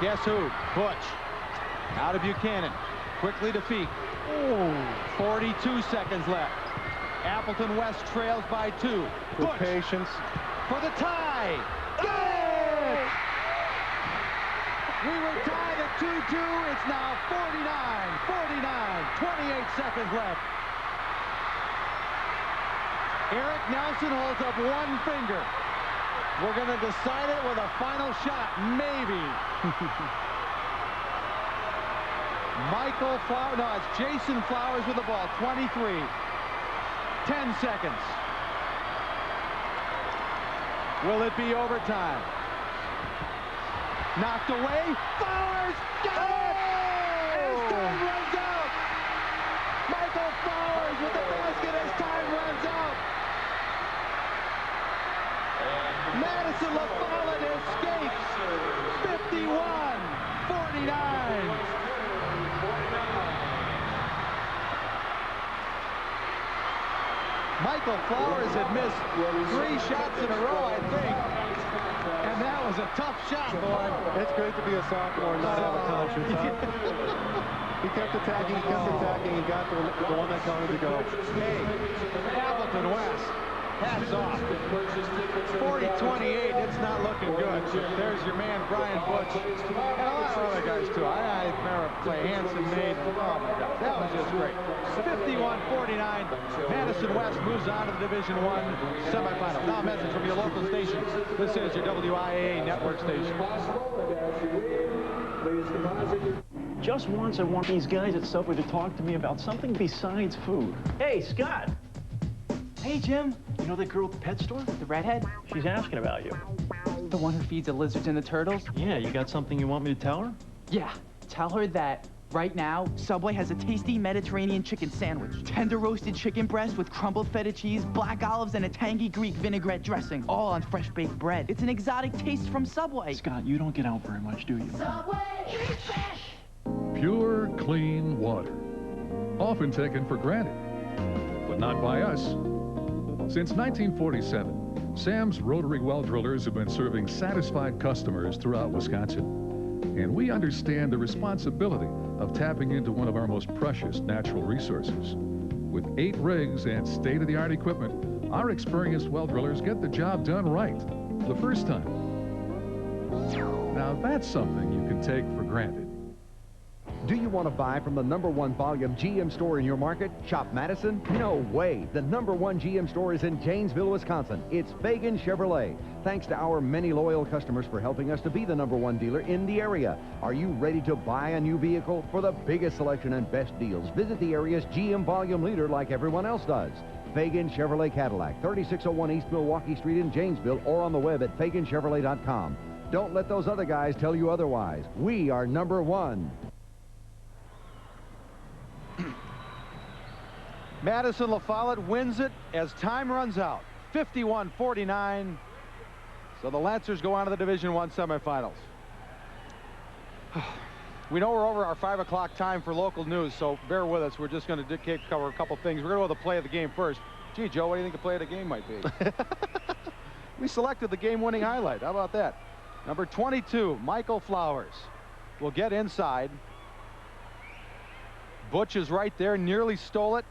Guess who? Butch. Out of Buchanan. Quickly to Feek. 42 seconds left. Appleton West trails by 2. Good patience. For the tie. Got it! We were tied at 2-2. It's now 49-49. 28 seconds left. Eric Nelson holds up one finger. We're going to decide it with a final shot, maybe. Michael Flowers, no, it's Jason Flowers with the ball, 23. 10 seconds. Will it be overtime? Knocked away. Flowers got it! As time runs out. Michael Flowers with the basket as time runs out. Madison La Follette escapes. 51-49. Michael Flowers had missed 3 shots in a row, I think. And that was a tough shot, boy. It's great to be a sophomore and not have a conscience, huh? He kept attacking, he got the one that counted to go. Hey, Appleton West, hats off. 40-28, it's not looking good. There's your man, Brian Butch. And a lot of other guys, too. I remember play Hansen made. Oh, my God. That was just great. 51-49. Madison West moves on to the Division I semifinal. Now a message from your local station. This is your WIAA network station. Just once I want these guys at Subway to talk to me about something besides food. Hey, Scott! Hey, Jim. You know that girl at the pet store? The redhead? She's asking about you. The one who feeds the lizards and the turtles? Yeah, you got something you want me to tell her? Yeah. Tell her that right now, Subway has a tasty Mediterranean chicken sandwich. Tender roasted chicken breast with crumbled feta cheese, black olives, and a tangy Greek vinaigrette dressing, all on fresh baked bread. It's an exotic taste from Subway. Scott, you don't get out very much, do you? Subway! Fresh! Pure, clean water. Often taken for granted, but not by us. Since 1947, Sam's rotary well drillers have been serving satisfied customers throughout Wisconsin. And we understand the responsibility of tapping into one of our most precious natural resources. With 8 rigs and state-of-the-art equipment, our experienced well drillers get the job done right. the first time. Now that's something you can take for granted. Do you want to buy from the #1 volume GM store in your market? Shop Madison? No way. The #1 GM store is in Janesville, Wisconsin. It's Fagan Chevrolet. Thanks to our many loyal customers for helping us to be the #1 dealer in the area. Are you ready to buy a new vehicle? For the biggest selection and best deals, visit the area's GM volume leader like everyone else does. Fagan Chevrolet Cadillac, 3601 East Milwaukee Street in Janesville, or on the web at FaganChevrolet.com. Don't let those other guys tell you otherwise. We are #1. Madison La Follette wins it as time runs out. 51-49. So the Lancers go on to the Division I semifinals. We know we're over our 5 o'clock time for local news, so bear with us. We're just going to cover a couple things. We're going to go to the play of the game first. Gee, Joe, what do you think the play of the game might be? We selected the game-winning highlight. How about that? Number 22, Michael Flowers, will get inside. Butch is right there, nearly stole it,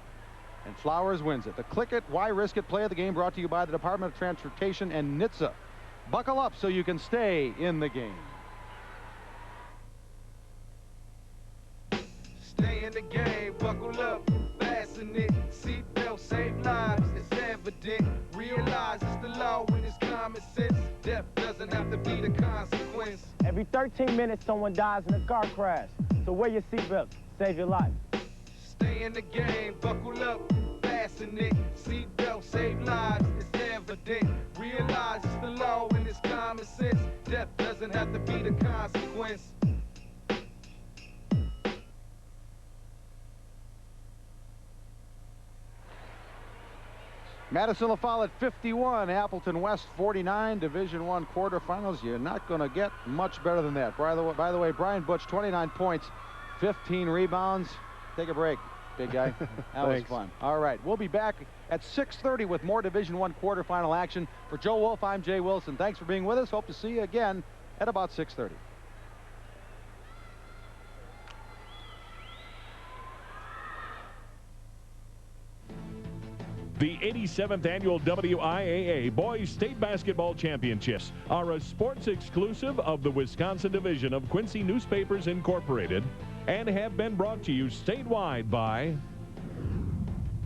and Flowers wins it. The Click It, Why Risk It play of the game brought to you by the Department of Transportation and NHTSA. Buckle up so you can stay in the game. Stay in the game, buckle up, fasten it. Seatbelt save lives, it's evident. Realize it's the law when it's common sense. Death doesn't have to be the consequence. Every 13 minutes, someone dies in a car crash. So wear your seatbelt, save your life. Stay in the game, buckle up, fasten it. Seatbelt save lives, it's evident. Realize it's the law when it's common sense. Death doesn't have to be the consequence. Madison La Follette 51, Appleton West 49, Division I quarterfinals. You're not going to get much better than that. By the way, Brian Butch, 29 points, 15 rebounds. Take a break, big guy. That was fun. All right, we'll be back at 6:30 with more Division I quarterfinal action. For Joe Wolf, I'm Jay Wilson. Thanks for being with us. Hope to see you again at about 6:30. The 87th Annual WIAA Boys State Basketball Championships are a sports exclusive of the Wisconsin division of Quincy Newspapers Incorporated and have been brought to you statewide by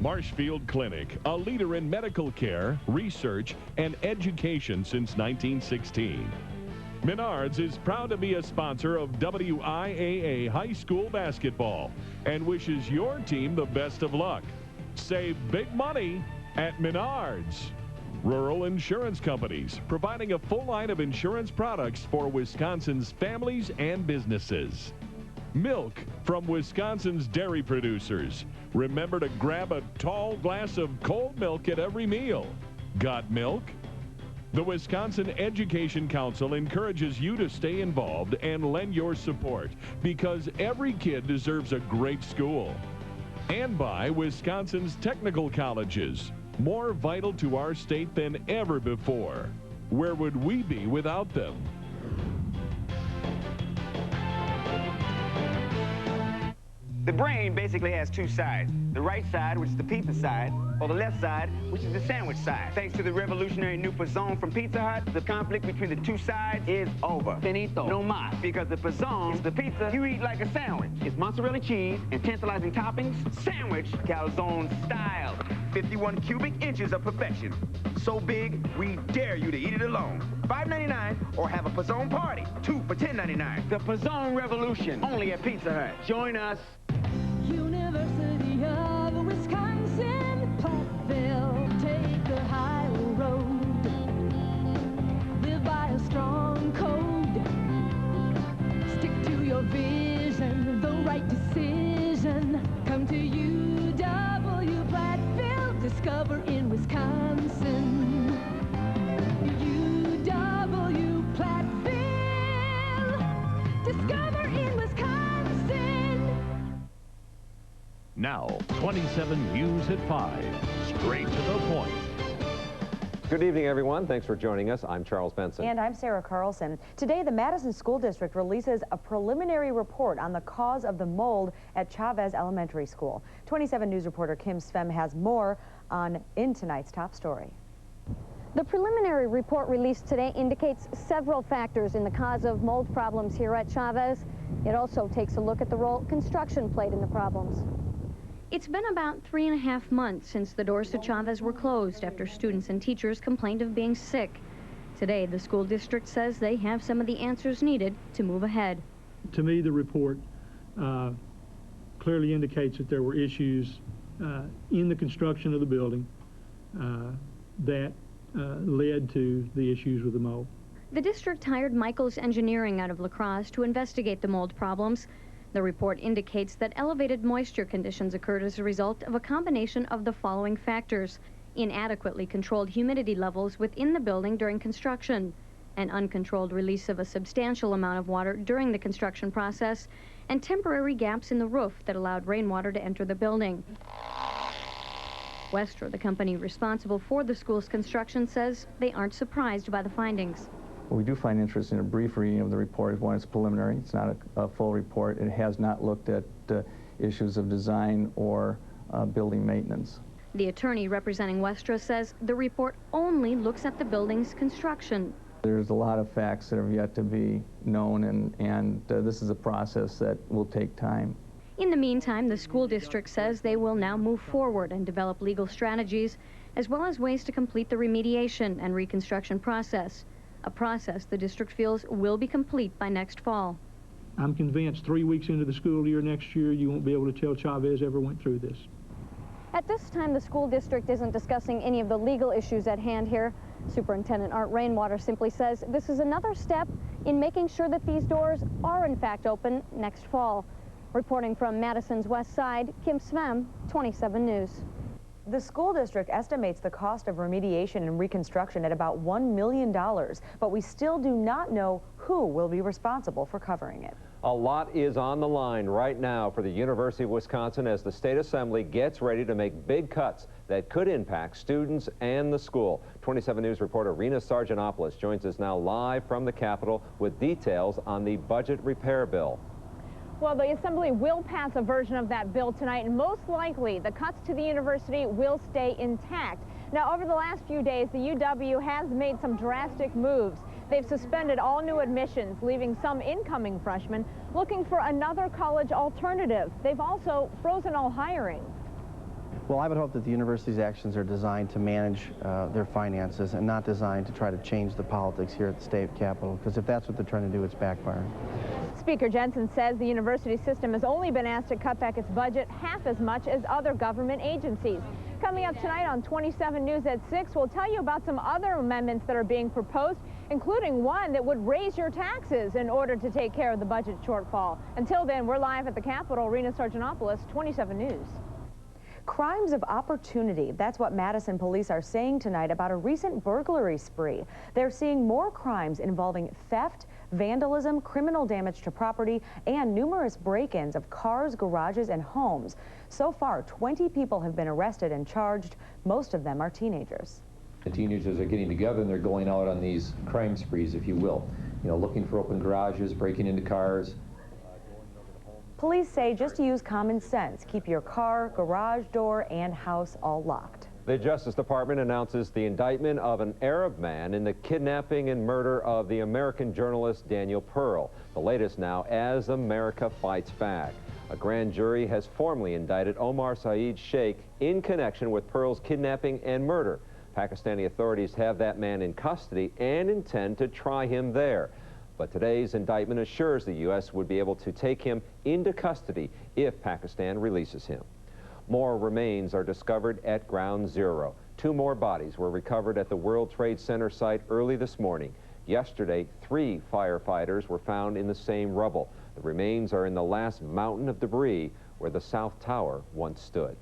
Marshfield Clinic, a leader in medical care, research, and education since 1916. Menards is proud to be a sponsor of WIAA High School Basketball and wishes your team the best of luck. Save big money at Menards. Rural insurance companies, providing a full line of insurance products for Wisconsin's families and businesses. Milk from Wisconsin's dairy producers. Remember to grab a tall glass of cold milk at every meal. Got milk? The Wisconsin Education Council encourages you to stay involved and lend your support because every kid deserves a great school. And by Wisconsin's technical colleges, more vital to our state than ever before. Where would we be without them? The brain basically has two sides. The right side, which is the pizza side, or the left side, which is the sandwich side. Thanks to the revolutionary new Pizzone from Pizza Hut, the conflict between the two sides is over. Finito. No mas. Because the Pizzone is the pizza you eat like a sandwich. It's mozzarella cheese and tantalizing toppings. Sandwich, calzone style. 51 cubic inches of perfection. So big, we dare you to eat it alone. $5.99 or have a Pizzone party. 2 for $10.99. The Pizzone revolution, only at Pizza Hut. Join us. University of Wisconsin, Platteville, take the highway road. Live by a strong code. Stick to your vision, the right decision. Come to UW Platteville, discover in Wisconsin. UW Platteville, discover in Wisconsin. Now, 27 News at 5. Straight to the point. Good evening, everyone. Thanks for joining us. I'm Charles Benson. And I'm Sarah Carlson. Today, the Madison School District releases a preliminary report on the cause of the mold at Chavez Elementary School. 27 News reporter Kim Svem has more in tonight's top story. The preliminary report released today indicates several factors in the cause of mold problems here at Chavez. It also takes a look at the role construction played in the problems. It's been about 3.5 months since the doors to Chavez were closed after students and teachers complained of being sick. Today, the school district says they have some of the answers needed to move ahead. To me, the report clearly indicates that there were issues in the construction of the building that led to the issues with the mold. The district hired Michaels Engineering out of La Crosse to investigate the mold problems. The report indicates that elevated moisture conditions occurred as a result of a combination of the following factors: inadequately controlled humidity levels within the building during construction, an uncontrolled release of a substantial amount of water during the construction process, and temporary gaps in the roof that allowed rainwater to enter the building. Westra, the company responsible for the school's construction, says they aren't surprised by the findings. What we do find interesting, a brief reading of the report is one, it's preliminary. It's not a full report. It has not looked at issues of design or building maintenance. The attorney representing Westra says the report only looks at the building's construction. There's a lot of facts that have yet to be known, and this is a process that will take time. In the meantime, the school district says they will now move forward and develop legal strategies, as well as ways to complete the remediation and reconstruction process, a process the district feels will be complete by next fall. I'm convinced 3 weeks into the school year next year, you won't be able to tell Chavez ever went through this. At this time, the school district isn't discussing any of the legal issues at hand here. Superintendent Art Rainwater simply says this is another step in making sure that these doors are in fact open next fall. Reporting from Madison's west side, Kim Svem, 27 News. The school district estimates the cost of remediation and reconstruction at about $1 million, but we still do not know who will be responsible for covering it. A lot is on the line right now for the University of Wisconsin as the State Assembly gets ready to make big cuts that could impact students and the school. 27 News reporter Rena Sargentopoulos joins us now live from the Capitol with details on the budget repair bill. Well, the Assembly will pass a version of that bill tonight, and most likely the cuts to the university will stay intact. Now, over the last few days, the UW has made some drastic moves. They've suspended all new admissions, leaving some incoming freshmen looking for another college alternative. They've also frozen all hiring. Well, I would hope that the university's actions are designed to manage their finances and not designed to try to change the politics here at the state capitol, because if that's what they're trying to do, it's backfiring. Speaker Jensen says the university system has only been asked to cut back its budget half as much as other government agencies. Coming up tonight on 27 News at 6, we'll tell you about some other amendments that are being proposed, including one that would raise your taxes in order to take care of the budget shortfall. Until then, we're live at the Capitol. Rena Sargentopoulos, 27 News. Crimes of opportunity. That's what Madison police are saying tonight about a recent burglary spree. They're seeing more crimes involving theft, vandalism, criminal damage to property, and numerous break-ins of cars, garages, and homes. So far, 20 people have been arrested and charged. Most of them are teenagers. The teenagers are getting together and they're going out on these crime sprees, if you will. You know, looking for open garages, breaking into cars. Police say just use common sense. Keep your car, garage door, and house all locked. The Justice Department announces the indictment of an Arab man in the kidnapping and murder of the American journalist Daniel Pearl. The latest now as America fights back. A grand jury has formally indicted Omar Saeed Sheikh in connection with Pearl's kidnapping and murder. Pakistani authorities have that man in custody and intend to try him there. But today's indictment assures the U.S. would be able to take him into custody if Pakistan releases him. More remains are discovered at Ground Zero. 2 more bodies were recovered at the World Trade Center site early this morning. Yesterday, 3 firefighters were found in the same rubble. The remains are in the last mountain of debris where the South Tower once stood.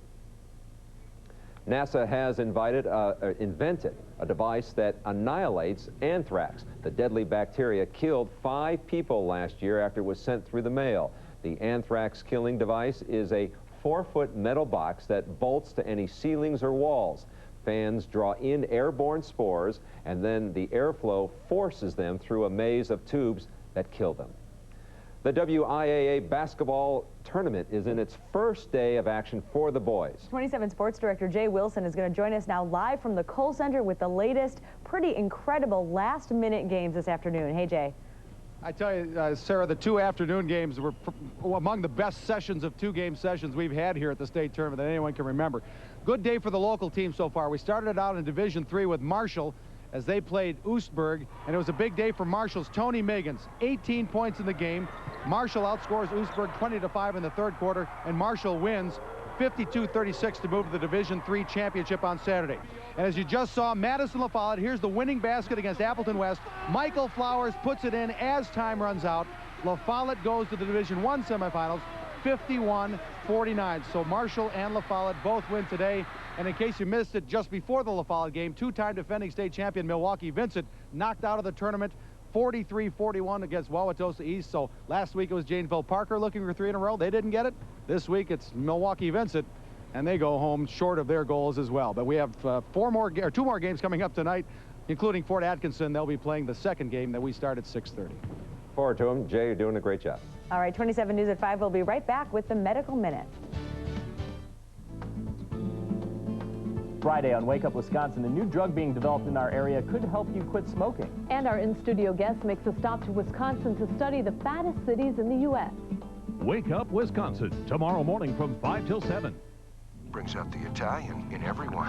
NASA has invented a device that annihilates anthrax. The deadly bacteria killed 5 people last year after it was sent through the mail. The anthrax-killing device is a 4-foot metal box that bolts to any ceilings or walls. Fans draw in airborne spores, and then the airflow forces them through a maze of tubes that kill them. The WIAA basketball tournament is in its first day of action for the boys. 27 Sports Director Jay Wilson is going to join us now live from the Kohl Center with the latest pretty incredible last-minute games this afternoon. Hey, Jay. I tell you, Sarah, the two afternoon games were among the best sessions of two-game sessions we've had here at the state tournament that anyone can remember. Good day for the local team so far. We started it out in Division III with Marshall as they played Oostburg, and it was a big day for Marshall's Tony Meigans. 18 points in the game. Marshall outscores Oostburg 20-5 in the third quarter, and Marshall wins 52-36 to move to the Division III championship on Saturday. And as you just saw, Madison La Follette, here's the winning basket against Appleton West. Michael Flowers puts it in as time runs out. La Follette goes to the Division I semifinals, 51-49. So Marshall and La Follette both win today. And in case you missed it, just before the La Follette game, two-time defending state champion Milwaukee Vincent knocked out of the tournament 43-41 against Wauwatosa East. So last week it was Janesville Parker looking for 3 in a row. They didn't get it. This week it's Milwaukee Vincent, and they go home short of their goals as well. But we have 2 more games coming up tonight, including Fort Atkinson. They'll be playing the second game that we start at 6:30. Forward to them. Jay, you're doing a great job. All right, 27 News at 5. We'll be right back with the Medical Minute. Friday on Wake Up Wisconsin, a new drug being developed in our area could help you quit smoking. And our in-studio guest makes a stop to Wisconsin to study the fattest cities in the U.S. Wake Up Wisconsin, tomorrow morning from 5 till 7. Brings out the Italian in everyone.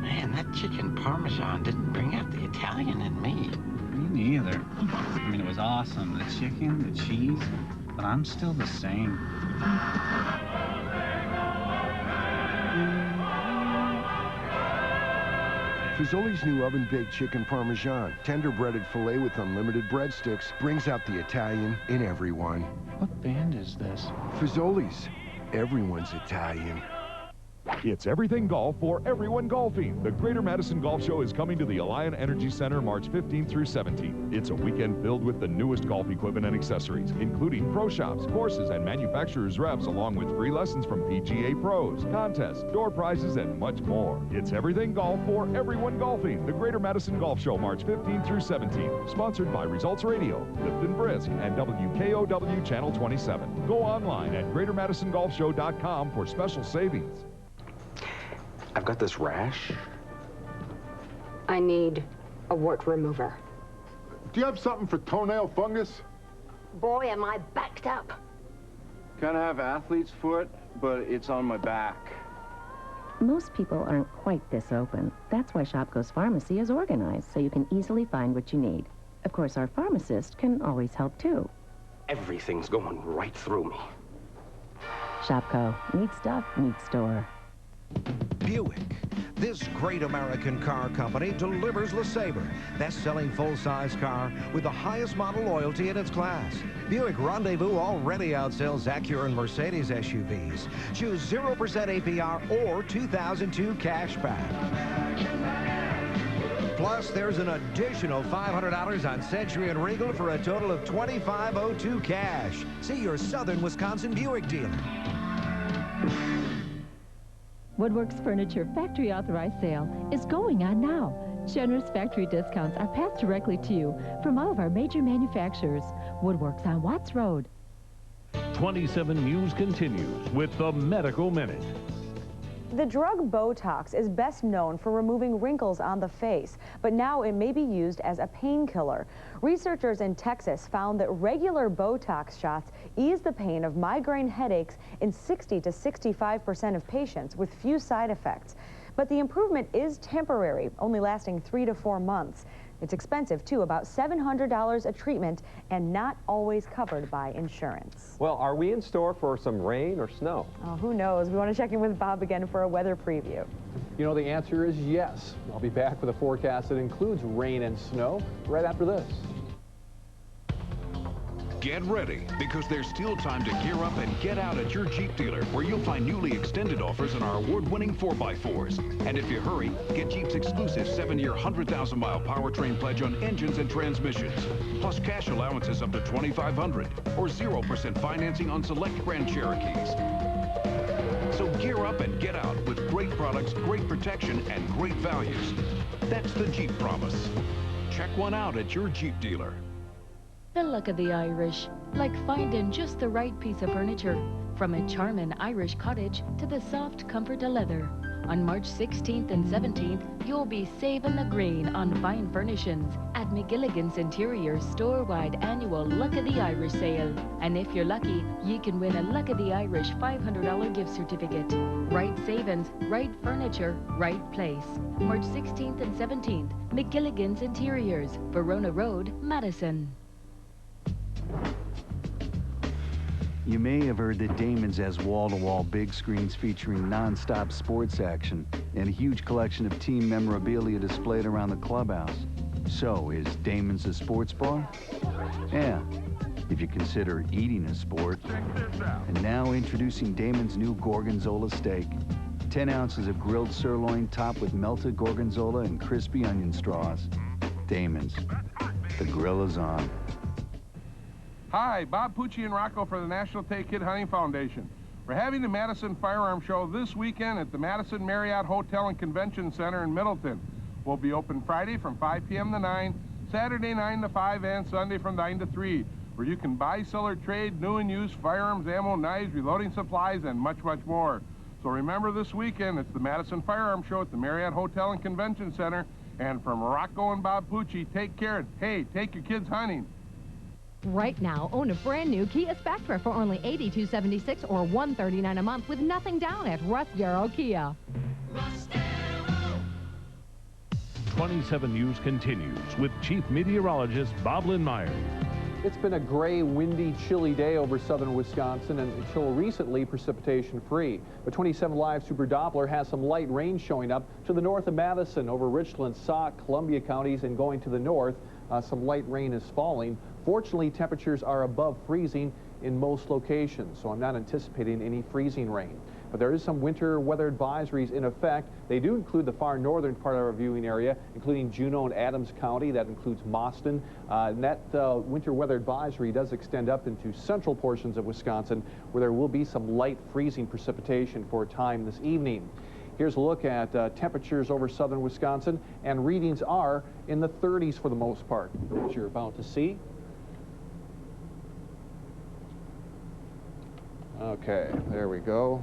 Man, that chicken parmesan didn't bring out the Italian in me. Me neither. I mean, it was awesome. The chicken, the cheese, but I'm still the same. Fazoli's new oven-baked chicken parmesan, tender-breaded filet with unlimited breadsticks, brings out the Italian in everyone. What band is this? Fazoli's. Everyone's Italian. It's everything golf for everyone golfing. The Greater Madison Golf Show is coming to the Alliant Energy Center March 15th through 17th. It's a weekend filled with the newest golf equipment and accessories, including pro shops, courses, and manufacturers' reps, along with free lessons from PGA pros, contests, door prizes, and much more. It's everything golf for everyone golfing. The Greater Madison Golf Show March 15th through 17th. Sponsored by Results Radio, Lipton Brisk, and WKOW Channel 27. Go online at GreaterMadisonGolfShow.com for special savings. I've got this rash. I need a wart remover. Do you have something for toenail fungus? Boy, am I backed up. Kind of have athlete's foot, but it's on my back. Most people aren't quite this open. That's why Shopko's pharmacy is organized, so you can easily find what you need. Of course, our pharmacist can always help, too. Everything's going right through me. Shopko. Neat stuff, neat store. Buick. This great American car company delivers LeSabre, best-selling full-size car with the highest model loyalty in its class. Buick Rendezvous already outsells Acura and Mercedes SUVs. Choose 0% APR or 2002 cash back. Plus, there's an additional $500 on Century and Regal for a total of $2,502 cash. See your Southern Wisconsin Buick dealer. Woodworks Furniture Factory Authorized Sale is going on now. Generous factory discounts are passed directly to you from all of our major manufacturers. Woodworks on Watts Road. 27 News continues with the Medical Minute. The drug Botox is best known for removing wrinkles on the face, but now it may be used as a painkiller. Researchers in Texas found that regular Botox shots ease the pain of migraine headaches in 60 to 65% of patients with few side effects. But the improvement is temporary, only lasting 3 to 4 months. It's expensive, too, about $700 a treatment, and not always covered by insurance. Well, are we in store for some rain or snow? Oh, who knows? We want to check in with Bob again for a weather preview. You know, the answer is yes. I'll be back with a forecast that includes rain and snow right after this. Get ready, because there's still time to gear up and get out at your Jeep dealer, where you'll find newly extended offers on our award-winning 4x4s. And if you hurry, get Jeep's exclusive 7-year, 100,000-mile powertrain pledge on engines and transmissions, plus cash allowances up to $2,500 or 0% financing on select Grand Cherokees. So gear up and get out with great products, great protection, and great values. That's the Jeep promise. Check one out at your Jeep dealer. The luck of the Irish, like finding just the right piece of furniture, from a charming Irish cottage to the soft comfort of leather. On March 16th and 17th, you'll be saving the green on fine furnishings at McGilligan's Interior's store-wide annual Luck of the Irish sale. And if you're lucky, you can win a Luck of the Irish $500 gift certificate. Right savings, right furniture, right place. March 16th and 17th, McGilligan's Interiors, Verona Road, Madison. You may have heard that Damon's has wall-to-wall big screens featuring non-stop sports action and a huge collection of team memorabilia displayed around the clubhouse. So, is Damon's a sports bar? Yeah, if you consider eating a sport. And now introducing Damon's new Gorgonzola steak. 10 ounces of grilled sirloin topped with melted Gorgonzola and crispy onion straws. Damon's. The grill is on. Hi, Bob Pucci and Rocco for the National Take Kid Hunting Foundation. We're having the Madison Firearm Show this weekend at the Madison Marriott Hotel and Convention Center in Middleton. We'll be open Friday from 5 p.m. to 9, Saturday 9 to 5, and Sunday from 9 to 3, where you can buy, sell, or trade new and used firearms, ammo, knives, reloading supplies, and much, much more. So remember this weekend, it's the Madison Firearm Show at the Marriott Hotel and Convention Center. And from Rocco and Bob Pucci, take care. Hey, take your kids hunting. Right now, own a brand new Kia Spectra for only $82.76 or $139 a month with nothing down at Russ Darrow Kia. 27 News continues with Chief Meteorologist Bob Lindmeyer. It's been a gray, windy, chilly day over southern Wisconsin, and until recently, precipitation-free. But 27 Live Super Doppler has some light rain showing up to the north of Madison, over Richland, Sauk, Columbia counties, and going to the north. Some light rain is falling. Fortunately, temperatures are above freezing in most locations, so I'm not anticipating any freezing rain. But there is some winter weather advisories in effect. They do include the far northern part of our viewing area, including Juneau and Adams County. That includes Mauston. And that winter weather advisory does extend up into central portions of Wisconsin, where there will be some light freezing precipitation for a time this evening. Here's a look at temperatures over southern Wisconsin, and readings are in the 30s for the most part, which you're about to see. Okay, there we go.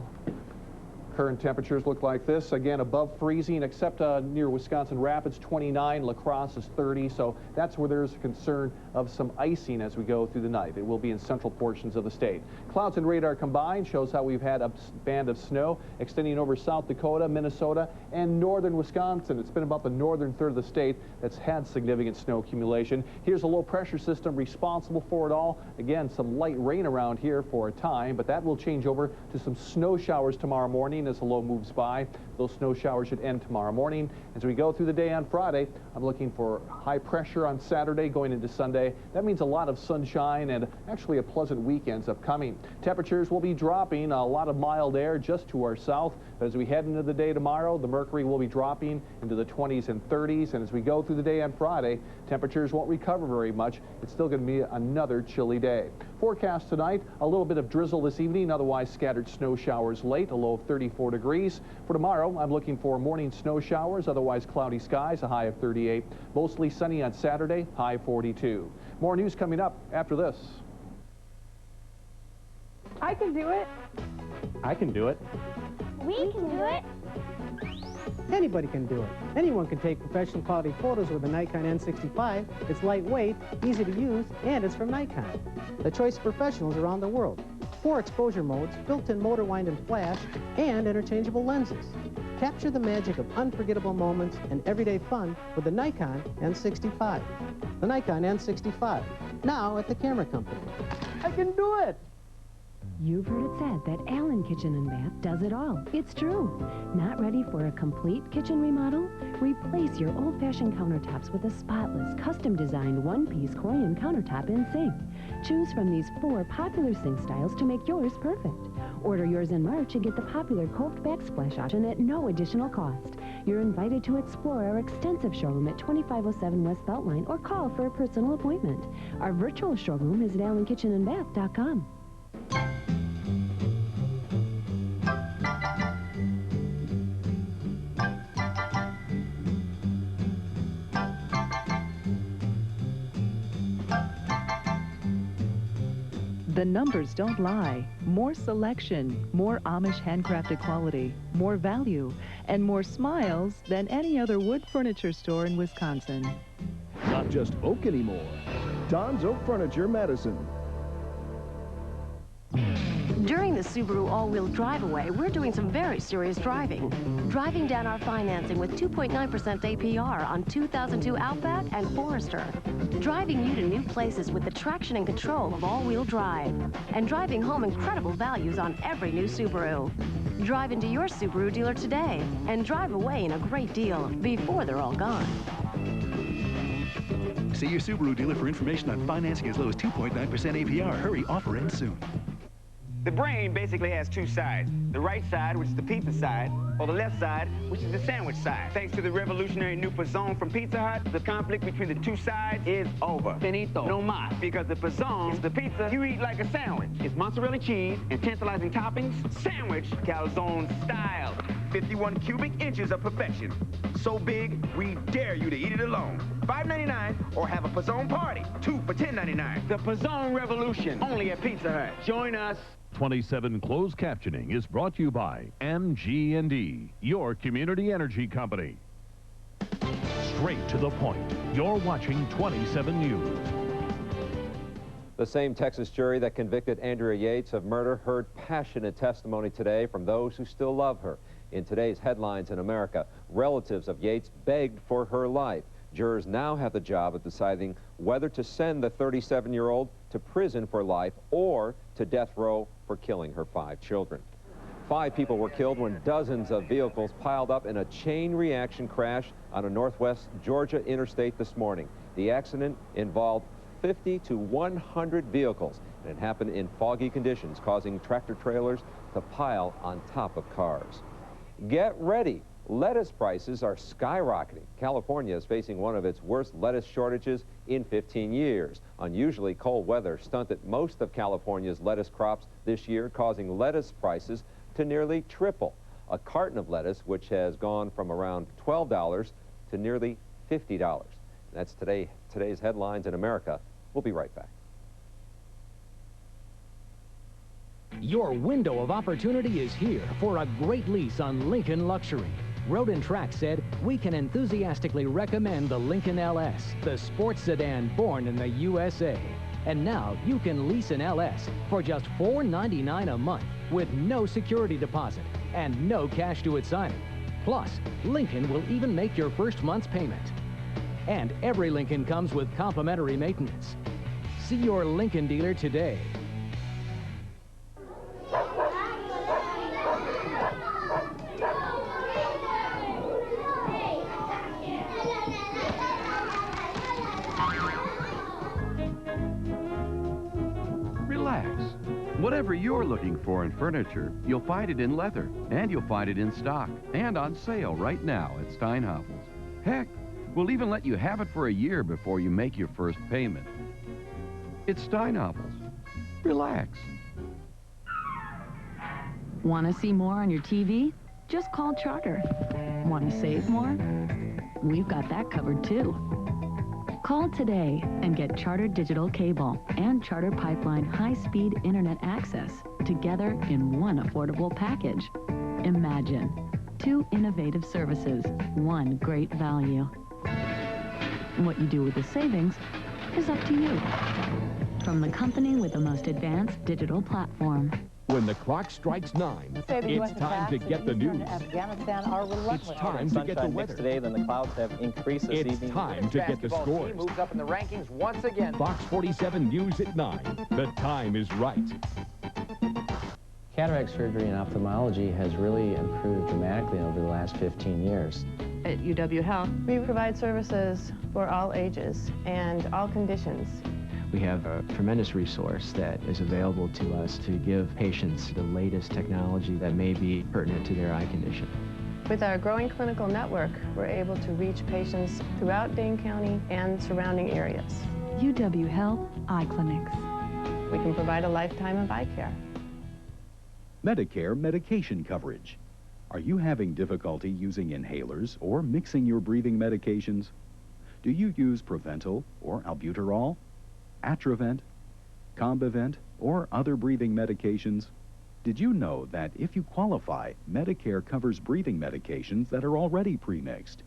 Current temperatures look like this. Again, above freezing, except near Wisconsin Rapids, 29. La Crosse is 30. So that's where there's a concern of some icing as we go through the night. It will be in central portions of the state. Clouds and radar combined shows how we've had a band of snow extending over South Dakota, Minnesota, and northern Wisconsin. It's been about the northern third of the state that's had significant snow accumulation. Here's a low pressure system responsible for it all. Again, some light rain around here for a time, but that will change over to some snow showers tomorrow morning as the low moves by. Those snow showers should end tomorrow morning. As we go through the day on Friday, I'm looking for high pressure on Saturday going into Sunday. That means a lot of sunshine and actually a pleasant weekend's upcoming. Temperatures will be dropping, a lot of mild air just to our south. But as we head into the day tomorrow, the mercury will be dropping into the 20s and 30s. And as we go through the day on Friday, temperatures won't recover very much. It's still going to be another chilly day. Forecast tonight, a little bit of drizzle this evening, otherwise scattered snow showers late, a low of 34 degrees. For tomorrow, I'm looking for morning snow showers, otherwise cloudy skies, a high of 38. Mostly sunny on Saturday, high 42. More news coming up after this. I can do it. I can do it. We can do it. Anybody can do it. Anyone can take professional quality photos with a Nikon N65. It's lightweight, easy to use, and it's from Nikon. The choice of professionals around the world. 4 exposure modes, built-in motor wind and flash, and interchangeable lenses. Capture the magic of unforgettable moments and everyday fun with the Nikon N65. The Nikon N65, now at the camera company. I can do it! You've heard it said that Allen Kitchen and Bath does it all. It's true. Not ready for a complete kitchen remodel? Replace your old-fashioned countertops with a spotless, custom-designed one-piece Corian countertop and sink. Choose from these 4 popular sink styles to make yours perfect. Order yours in March and get the popular coved backsplash option at no additional cost. You're invited to explore our extensive showroom at 2507 West Beltline or call for a personal appointment. Our virtual showroom is at allenkitchenandbath.com. The numbers don't lie. More selection, more Amish handcrafted quality, more value, and more smiles than any other wood furniture store in Wisconsin. Not just oak anymore. Don's Oak Furniture, Madison. During the Subaru all-wheel drive away, we're doing some very serious driving. Driving down our financing with 2.9% APR on 2002 Outback and Forester. Driving you to new places with the traction and control of all-wheel drive. And driving home incredible values on every new Subaru. Drive into your Subaru dealer today and drive away in a great deal before they're all gone. See your Subaru dealer for information on financing as low as 2.9% APR. Hurry, offer ends soon. The brain basically has two sides. The right side, which is the pizza side, or the left side, which is the sandwich side. Thanks to the revolutionary new Pizzone from Pizza Hut, the conflict between the two sides is over. Finito. No mas. Because the Pizzone is the pizza you eat like a sandwich. It's mozzarella cheese and tantalizing toppings. Sandwich, calzone style. 51 cubic inches of perfection. So big, we dare you to eat it alone. $5.99 or have a Pizzone party. 2 for $10.99. The Pizzone revolution, only at Pizza Hut. Join us. 27 closed captioning is brought to you by MG&E, your community energy company. Straight to the point. You're watching 27 News. The same Texas jury that convicted Andrea Yates of murder heard passionate testimony today from those who still love her. In today's headlines in America, relatives of Yates begged for her life. Jurors now have the job of deciding whether to send the 37-year-old to prison for life or to death row for killing her 5 children. 5 people were killed when dozens of vehicles piled up in a chain reaction crash on a northwest Georgia interstate this morning. The accident involved 50 to 100 vehicles, and it happened in foggy conditions, causing tractor trailers to pile on top of cars. Get ready. Lettuce prices are skyrocketing. California is facing one of its worst lettuce shortages in 15 years. Unusually cold weather stunted most of California's lettuce crops this year, causing lettuce prices to nearly triple. A carton of lettuce, which has gone from around $12 to nearly $50. That's today's headlines in America. We'll be right back. Your window of opportunity is here for a great lease on Lincoln Luxury. Road & Track said, we can enthusiastically recommend the Lincoln LS, the sports sedan born in the USA. And now you can lease an LS for just $4.99 a month with no security deposit and no cash to its signing. Plus, Lincoln will even make your first month's payment. And every Lincoln comes with complimentary maintenance. See your Lincoln dealer today. Whatever you're looking for in furniture, you'll find it in leather, and you'll find it in stock, and on sale right now at Steinhafels. Heck, we'll even let you have it for a year before you make your first payment. It's Steinhafels. Relax. Want to see more on your TV? Just call Charter. Want to save more? We've got that covered too. Call today and get Charter Digital Cable and Charter Pipeline high-speed internet access together in one affordable package. Imagine 2 innovative services, 1 great value. What you do with the savings is up to you. From the company with the most advanced digital platform. When the clock strikes 9, it's time to get the news. It's time to get the weather. Today, then the clouds have increased this evening. It's time to get the scores. Moves up in the rankings once again. Fox 47 News at 9. The time is right. Cataract surgery and ophthalmology has really improved dramatically over the last 15 years. At UW Health, we provide services for all ages and all conditions. We have a tremendous resource that is available to us to give patients the latest technology that may be pertinent to their eye condition. With our growing clinical network, we're able to reach patients throughout Dane County and surrounding areas. UW Health Eye Clinics. We can provide a lifetime of eye care. Medicare medication coverage. Are you having difficulty using inhalers or mixing your breathing medications? Do you use Proventil or Albuterol? Atrovent? Combivent, or other breathing medications? Did you know that if you qualify, Medicare covers breathing medications that are already premixed?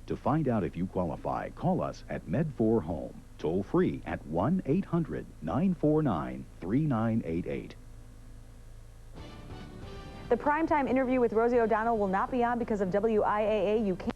To find out if you qualify, call us at Med4 Home, toll free at 1-800-949-3988. The primetime interview with Rosie O'Donnell will not be on because of WIAA. You can't